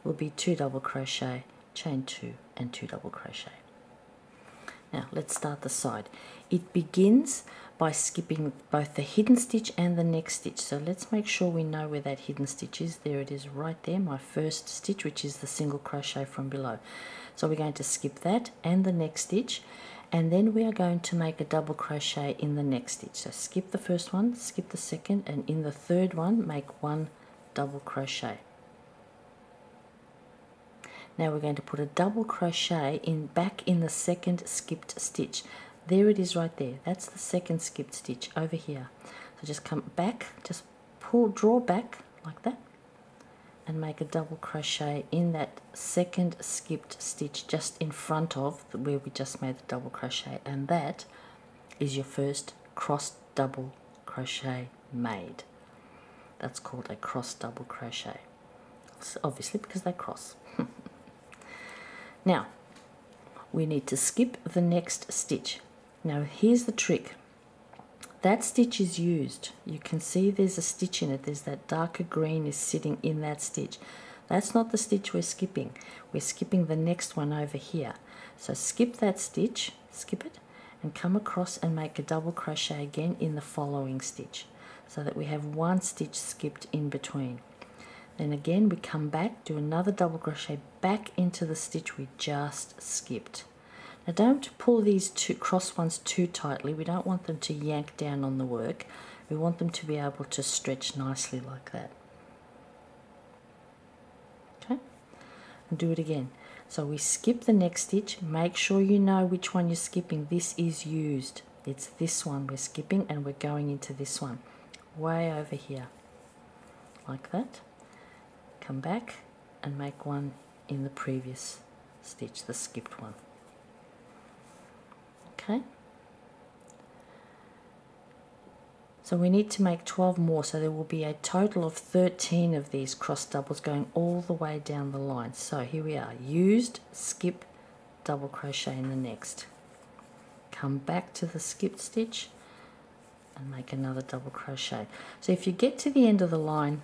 will be 2 double crochet, chain 2 and 2 double crochet. Now let's start the side. It begins by skipping both the hidden stitch and the next stitch. So let's make sure we know where that hidden stitch is. There it is right there, my first stitch, which is the single crochet from below. So we're going to skip that and the next stitch, and then we are going to make a double crochet in the next stitch. So skip the first one, skip the second, and in the third one make 1 double crochet. Now we're going to put a double crochet back in the second skipped stitch. There it is right there. That's the second skipped stitch over here. So just come back, just draw back like that, and make a double crochet in that second skipped stitch just in front of where we just made the double crochet, and that is your first cross double crochet made. That's called a cross double crochet, so obviously because they cross. Now we need to skip the next stitch. Now here's the trick. That stitch is used. You can see there's a stitch in it. There's that darker green is sitting in that stitch. That's not the stitch we're skipping. We're skipping the next one over here. So skip that stitch, skip it, and come across and make a double crochet again in the following stitch, so that we have one stitch skipped in between. Then again we come back, do another double crochet back into the stitch we just skipped. Now don't pull these two cross ones too tightly. We don't want them to yank down on the work. We want them to be able to stretch nicely like that. Okay, and do it again. So we skip the next stitch. Make sure you know which one you're skipping. This is used. It's this one we're skipping, and we're going into this one. Way over here. Like that. Come back and make one in the previous stitch, the skipped one. Okay, so we need to make 12 more, so there will be a total of 13 of these cross doubles going all the way down the line. So here we are, used, skip, double crochet in the next, come back to the skipped stitch and make another double crochet. So if you get to the end of the line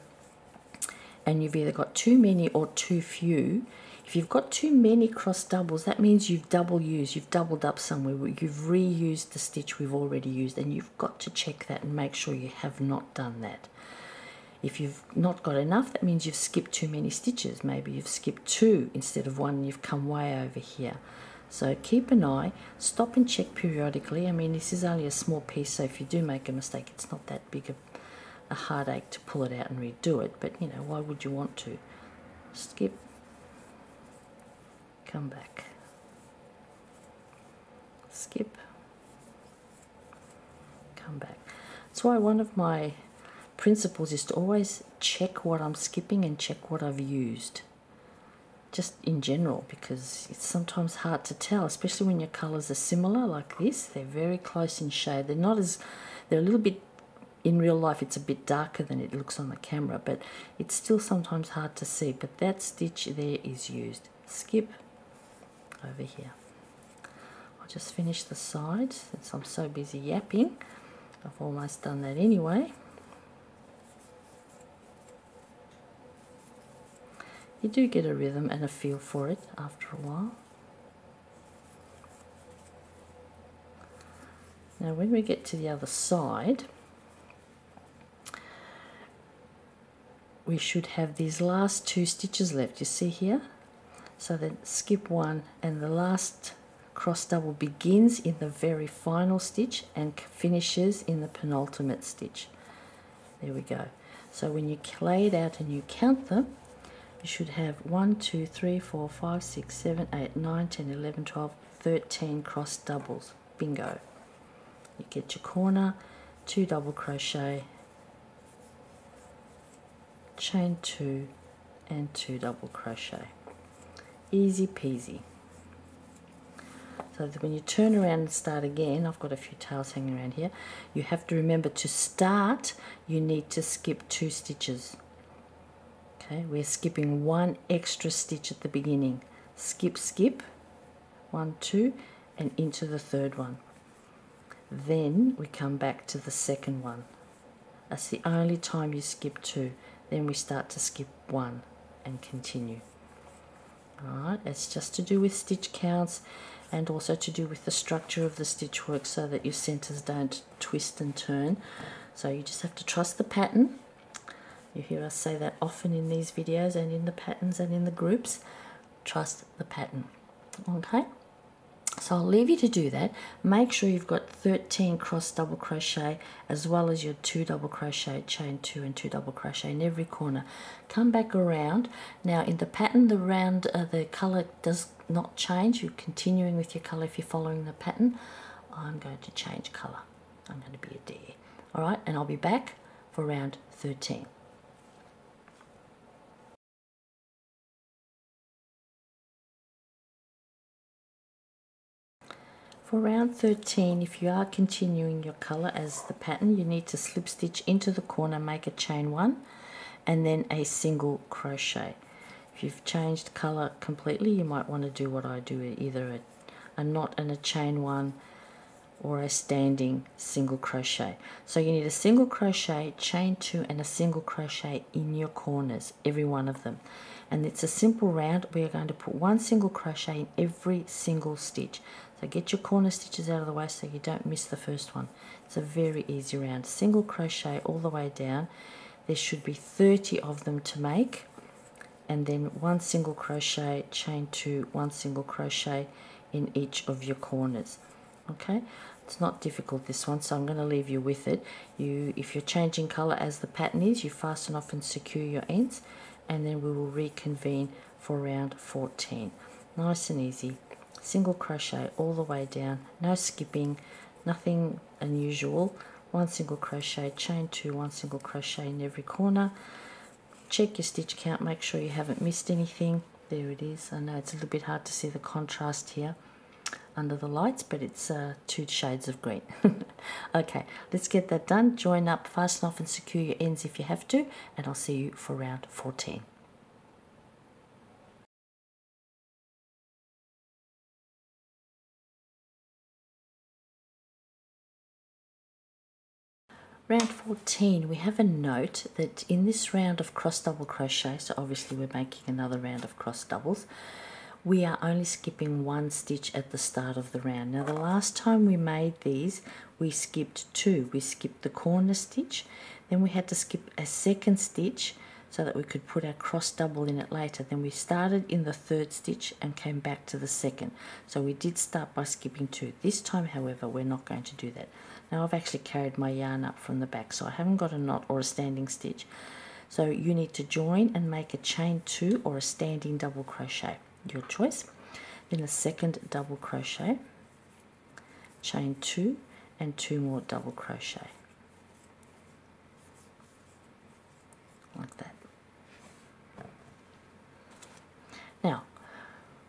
and you've either got too many or too few, if you've got too many cross doubles, that means you've doubled up somewhere, you've reused the stitch we've already used, and you've got to check that and make sure you have not done that. If you've not got enough, that means you've skipped too many stitches. Maybe you've skipped 2 instead of 1 and you've come way over here. So keep an eye, stop and check periodically. I mean, this is only a small piece, so if you do make a mistake, it's not that big a heartache to pull it out and redo it, but you know, why would you want to? Skip, come back, skip, come back. That's why one of my principles is to always check what I'm skipping and check what I've used, just in general, because it's sometimes hard to tell, especially when your colors are similar like this. They're very close in shade. They're a little bit, in real life it's a bit darker than it looks on the camera, but it's still sometimes hard to see. But that stitch there is used. Skip over here. I'll just finish the side since I'm so busy yapping. I've almost done that anyway. You do get a rhythm and a feel for it after a while. Now when we get to the other side, we should have these last 2 stitches left, you see here? So then skip 1, and the last cross double begins in the very final stitch and finishes in the penultimate stitch. There we go. So when you lay it out and you count them, you should have 1, 2, 3, 4, 5, 6, 7, 8, 9, 10, 11, 12, 13 cross doubles. Bingo. You get your corner, 2 double crochet, chain 2 and 2 double crochet. Easy peasy. So that when you turn around and start again, I've got a few tails hanging around here, you have to remember to start, you need to skip 2 stitches. Okay, we're skipping 1 extra stitch at the beginning. Skip, skip, 1, 2, and into the 3rd one. Then we come back to the 2nd one. That's the only time you skip 2. Then we start to skip 1 and continue. Alright, it's just to do with stitch counts and also to do with the structure of the stitch work so that your centers don't twist and turn. So you just have to trust the pattern. You hear us say that often in these videos and in the patterns and in the groups. Trust the pattern. Okay? So I'll leave you to do that. Make sure you've got 13 cross double crochet as well as your 2 double crochet, chain 2 and 2 double crochet in every corner. Come back around. Now in the pattern, the color does not change. You're continuing with your color if you're following the pattern. I'm going to change color. I'm going to be a deer. All right, and I'll be back for round 13. For round 13, if you are continuing your colour as the pattern, you need to slip stitch into the corner, make a chain 1 and then a single crochet. If you've changed colour completely, you might want to do what I do, either a knot and a chain 1 or a standing single crochet. So you need a single crochet, chain 2 and a single crochet in your corners, every one of them. And it's a simple round. We are going to put 1 single crochet in every single stitch. So get your corner stitches out of the way so you don't miss the first one. It's a very easy round. Single crochet all the way down. There should be 30 of them to make, and then 1 single crochet, chain 2, 1 single crochet in each of your corners. Okay, it's not difficult, this one, so I'm going to leave you with it. If you're changing colour as the pattern is, you fasten off and secure your ends, and then we will reconvene for round 14. Nice and easy. Single crochet all the way down, no skipping, nothing unusual. 1 single crochet, chain 2, 1 single crochet in every corner. Check your stitch count, make sure you haven't missed anything. There it is. I know it's a little bit hard to see the contrast here under the lights, but it's 2 shades of green. Okay, let's get that done. Join up, fasten off and secure your ends if you have to, and I'll see you for round 14. Round 14, we have a note that in this round of cross double crochet, so obviously we're making another round of cross doubles, we are only skipping 1 stitch at the start of the round. Now the last time we made these, we skipped 2. We skipped the corner stitch, then we had to skip a second stitch so that we could put our cross double in it later. Then we started in the 3rd stitch and came back to the 2nd. So we did start by skipping 2. This time, however, we're not going to do that. Now I've actually carried my yarn up from the back, so I haven't got a knot or a standing stitch. So you need to join and make a chain 2 or a standing double crochet, your choice. Then a second double crochet, chain 2 and 2 more double crochet, like that. Now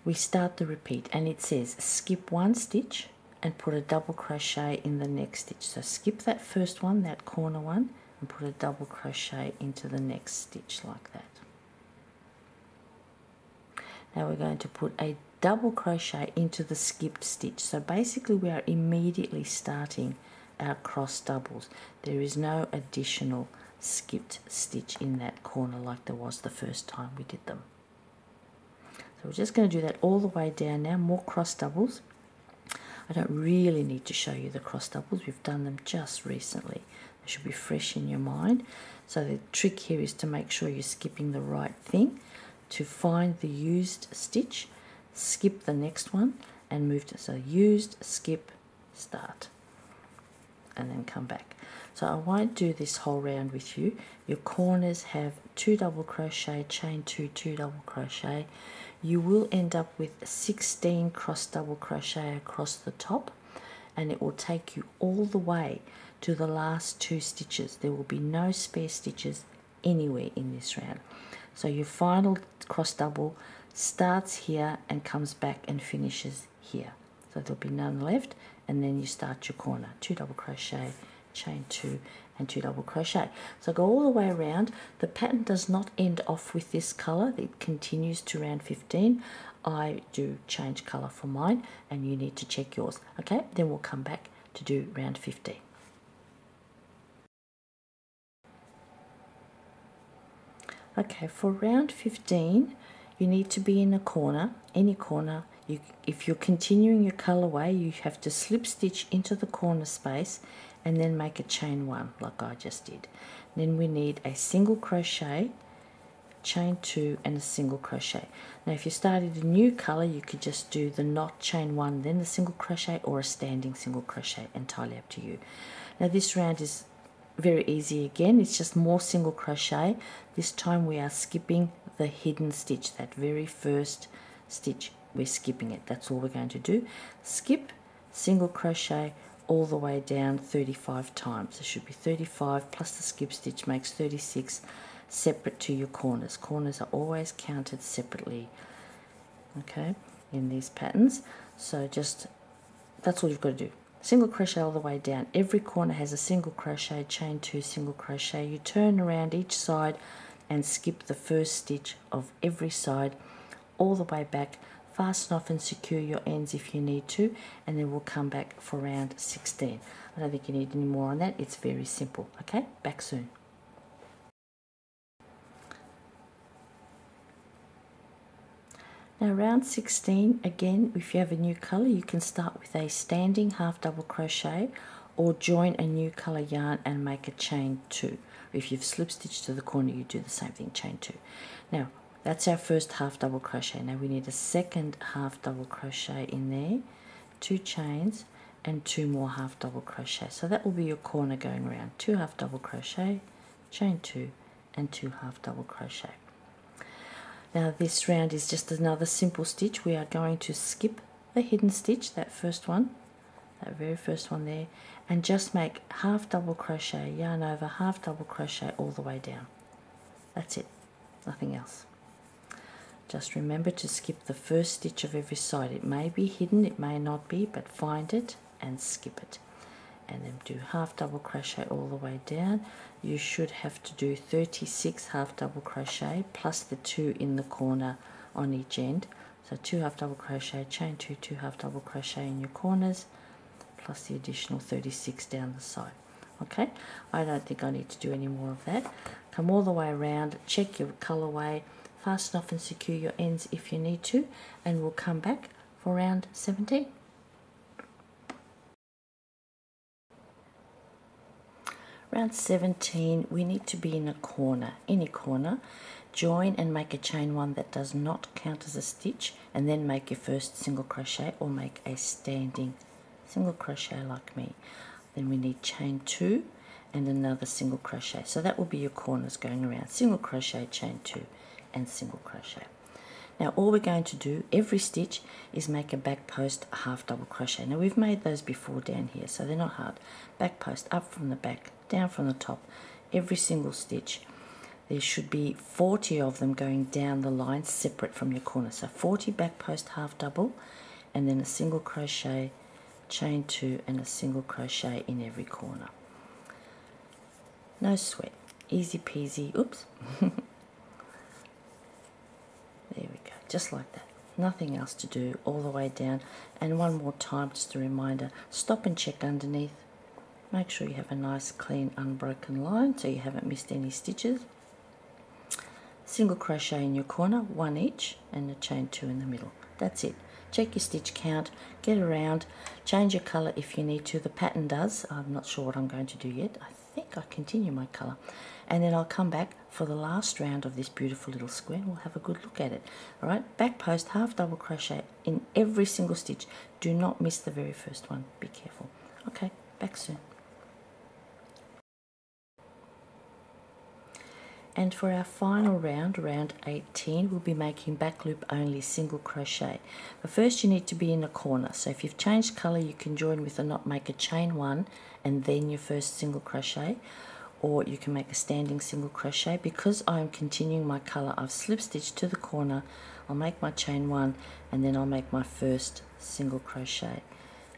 we start the repeat, and it says skip 1 stitch and put a double crochet in the next stitch. So skip that first one, that corner one, and put a double crochet into the next stitch like that. Now we're going to put a double crochet into the skipped stitch. So basically we are immediately starting our cross doubles. There is no additional skipped stitch in that corner like there was the first time we did them. So we're just going to do that all the way down now. More cross doubles. I don't really need to show you the cross doubles. We've done them just recently. They should be fresh in your mind. So the trick here is to make sure you're skipping the right thing. To find the used stitch, skip the next one and move to, so used, skip, start, and then come back. So I won't do this whole round with you. Your corners have 2 double crochet, chain 2, 2 double crochet. You will end up with 16 cross double crochet across the top, and it will take you all the way to the last 2 stitches. There will be no spare stitches anywhere in this round. So your final cross double starts here and comes back and finishes here. So there'll be none left, and then you start your corner. 2 double crochet, chain 2 and 2 double crochet. So go all the way around. The pattern does not end off with this color. It continues to round 15. I do change color for mine, and you need to check yours. Okay, then we'll come back to do round 15. Okay, for round 15, you need to be in a corner, any corner. If you're continuing your colorway, you have to slip stitch into the corner space and then make a chain 1 like I just did. Then we need a single crochet, chain 2 and a single crochet. Now if you started a new color, you could just do the knot, chain 1, then the single crochet, or a standing single crochet, entirely up to you. Now this round is very easy again. It's just more single crochet. This time we are skipping the hidden stitch, that very first stitch. We're skipping it. That's all we're going to do. Skip, single crochet all the way down 35 times. There should be 35 plus the skip stitch makes 36, separate to your corners. Corners are always counted separately, okay, in these patterns. So just that's all you've got to do. Single crochet all the way down. Every corner has a single crochet, chain 2, single crochet. You turn around each side and skip the first stitch of every side all the way back. Fasten off and secure your ends if you need to, and then we'll come back for round 16. I don't think you need any more on that. It's very simple. Okay, back soon. Now round 16, again, if you have a new colour, you can start with a standing half double crochet or join a new colour yarn and make a chain 2. If you've slip stitched to the corner, you do the same thing, chain 2. Now that's our first half double crochet. Now we need a second half double crochet in there, 2 chains and 2 more half double crochet. So that will be your corner going around. 2 half double crochet, chain 2 and 2 half double crochet. Now this round is just another simple stitch. We are going to skip the hidden stitch, that first one, that very first one there, and just make half double crochet, yarn over, half double crochet all the way down. That's it, nothing else. Just remember to skip the first stitch of every side. It may be hidden, it may not be, but find it and skip it. And then do half double crochet all the way down. You should have to do 36 half double crochet plus the 2 in the corner on each end. So 2 half double crochet, chain 2, 2 half double crochet in your corners, plus the additional 36 down the side. Okay, I don't think I need to do any more of that. Come all the way around, check your colorway, fasten off and secure your ends if you need to, and we'll come back for round 17. Round 17, we need to be in a corner, any corner. Join and make a chain 1 that does not count as a stitch, and then make your first single crochet or make a standing single crochet like me. Then we need chain 2 and another single crochet. So that will be your corners going around. Single crochet, chain 2 and single crochet. Now all we're going to do every stitch is make a back post half double crochet. Now we've made those before down here, so they're not hard. Back post up from the back, down from the top, every single stitch. There should be 40 of them going down the line separate from your corner. So 40 back post half double, and then a single crochet, chain 2 and a single crochet in every corner. No sweat, easy peasy. Oops. There we go, just like that. Nothing else to do, all the way down. And one more time, just a reminder, stop and check underneath. Make sure you have a nice clean unbroken line so you haven't missed any stitches. Single crochet in your corner, 1 each, and a chain 2 in the middle. That's it. Check your stitch count, get around, change your colour if you need to. The pattern does. I'm not sure what I'm going to do yet. I think I continue my colour. And then I'll come back for the last round of this beautiful little square and we'll have a good look at it. Alright, back post, half double crochet in every single stitch. Do not miss the very first one. Be careful. Okay, back soon. And for our final round, round 18, we'll be making back loop only single crochet. But first you need to be in a corner. So if you've changed colour, you can join with a knot, make a chain 1 and then your first single crochet. Or you can make a standing single crochet. Because I'm continuing my colour, I've slip stitched to the corner. I'll make my chain 1 and then I'll make my first single crochet.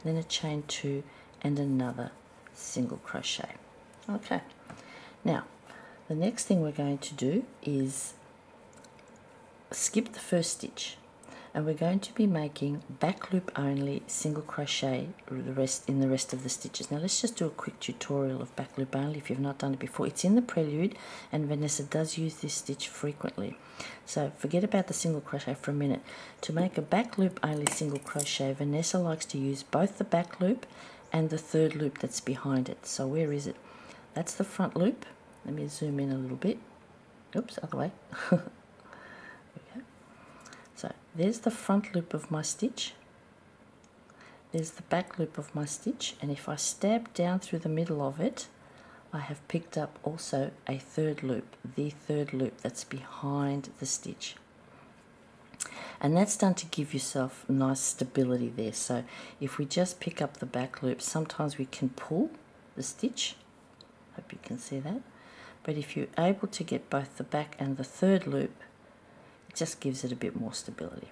Then a chain 2 and another single crochet. Okay, now the next thing we're going to do is skip the first stitch, and we're going to be making back loop only single crochet in the rest of the stitches. Now let's just do a quick tutorial of back loop only if you've not done it before. It's in the prelude and Vanessa does use this stitch frequently. So forget about the single crochet for a minute. To make a back loop only single crochet, Vanessa likes to use both the back loop and the third loop that's behind it. So where is it? That's the front loop. Let me zoom in a little bit. Oops, other way. Okay. So there's the front loop of my stitch. There's the back loop of my stitch, and if I stab down through the middle of it, I have picked up also a third loop, the third loop that's behind the stitch. And that's done to give yourself nice stability there. So if we just pick up the back loop, sometimes we can pull the stitch. Hope you can see that. But if you're able to get both the back and the third loop, it just gives it a bit more stability.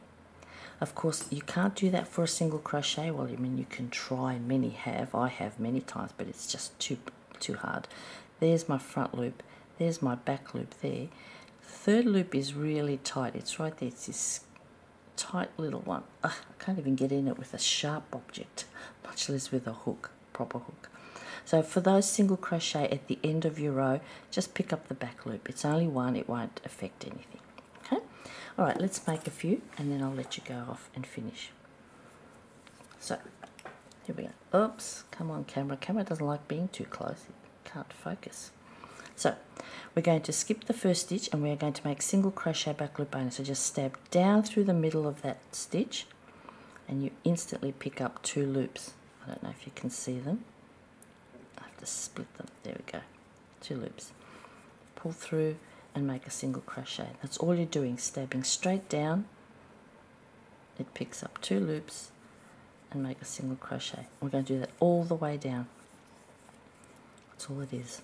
Of course, you can't do that for a single crochet. Well, I mean, you can try, many have, I have many times, but it's just too hard. There's my front loop, there's my back loop there. Third loop is really tight, it's right there, it's this tight little one. Ugh, I can't even get in it with a sharp object, much less with a hook, proper hook. So for those single crochet at the end of your row, just pick up the back loop. It's only one, it won't affect anything. Okay? Alright, let's make a few and then I'll let you go off and finish. So, here we go. Oops, come on camera. Camera doesn't like being too close. It can't focus. So, we're going to skip the first stitch and we're going to make single crochet back loop bonus. So just stab down through the middle of that stitch and you instantly pick up 2 loops. I don't know if you can see them. I have to split them. There we go. 2 loops. Pull through and make a single crochet. That's all you're doing, stabbing straight down. It picks up 2 loops and make a single crochet. We're going to do that all the way down. That's all it is.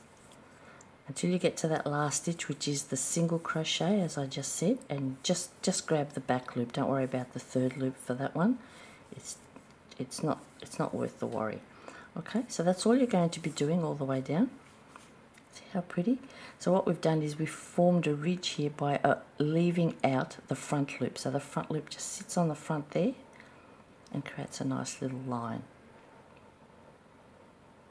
Until you get to that last stitch, which is the single crochet, as I just said, and just grab the back loop. Don't worry about the third loop for that one. It's not worth the worry. Okay, so that's all you're going to be doing all the way down. See how pretty? So what we've done is we've formed a ridge here by leaving out the front loop. So the front loop just sits on the front there and creates a nice little line.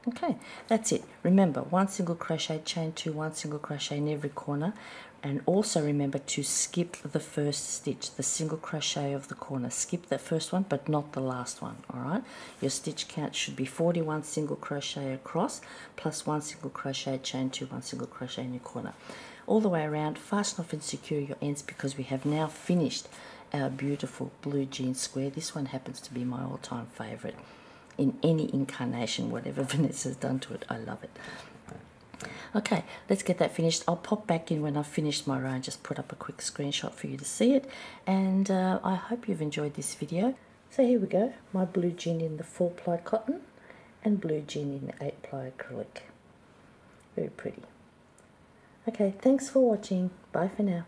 Okay, that's it. Remember, 1 single crochet, chain 2, 1 single crochet in every corner, and also remember to skip the first stitch, the single crochet of the corner. Skip that first one, but not the last one, alright? Your stitch count should be 41 single crochet across, plus 1 single crochet, chain 2, 1 single crochet in your corner. All the way around, fasten off and secure your ends because we have now finished our beautiful blue jean square. This one happens to be my all-time favourite. In any incarnation, whatever Vanessa's done to it, I love it. Okay, let's get that finished. I'll pop back in when I've finished my row and just put up a quick screenshot for you to see it. And I hope you've enjoyed this video. So here we go, my blue jean in the 4-ply cotton and blue jean in the 8-ply acrylic. Very pretty. Okay, thanks for watching. Bye for now.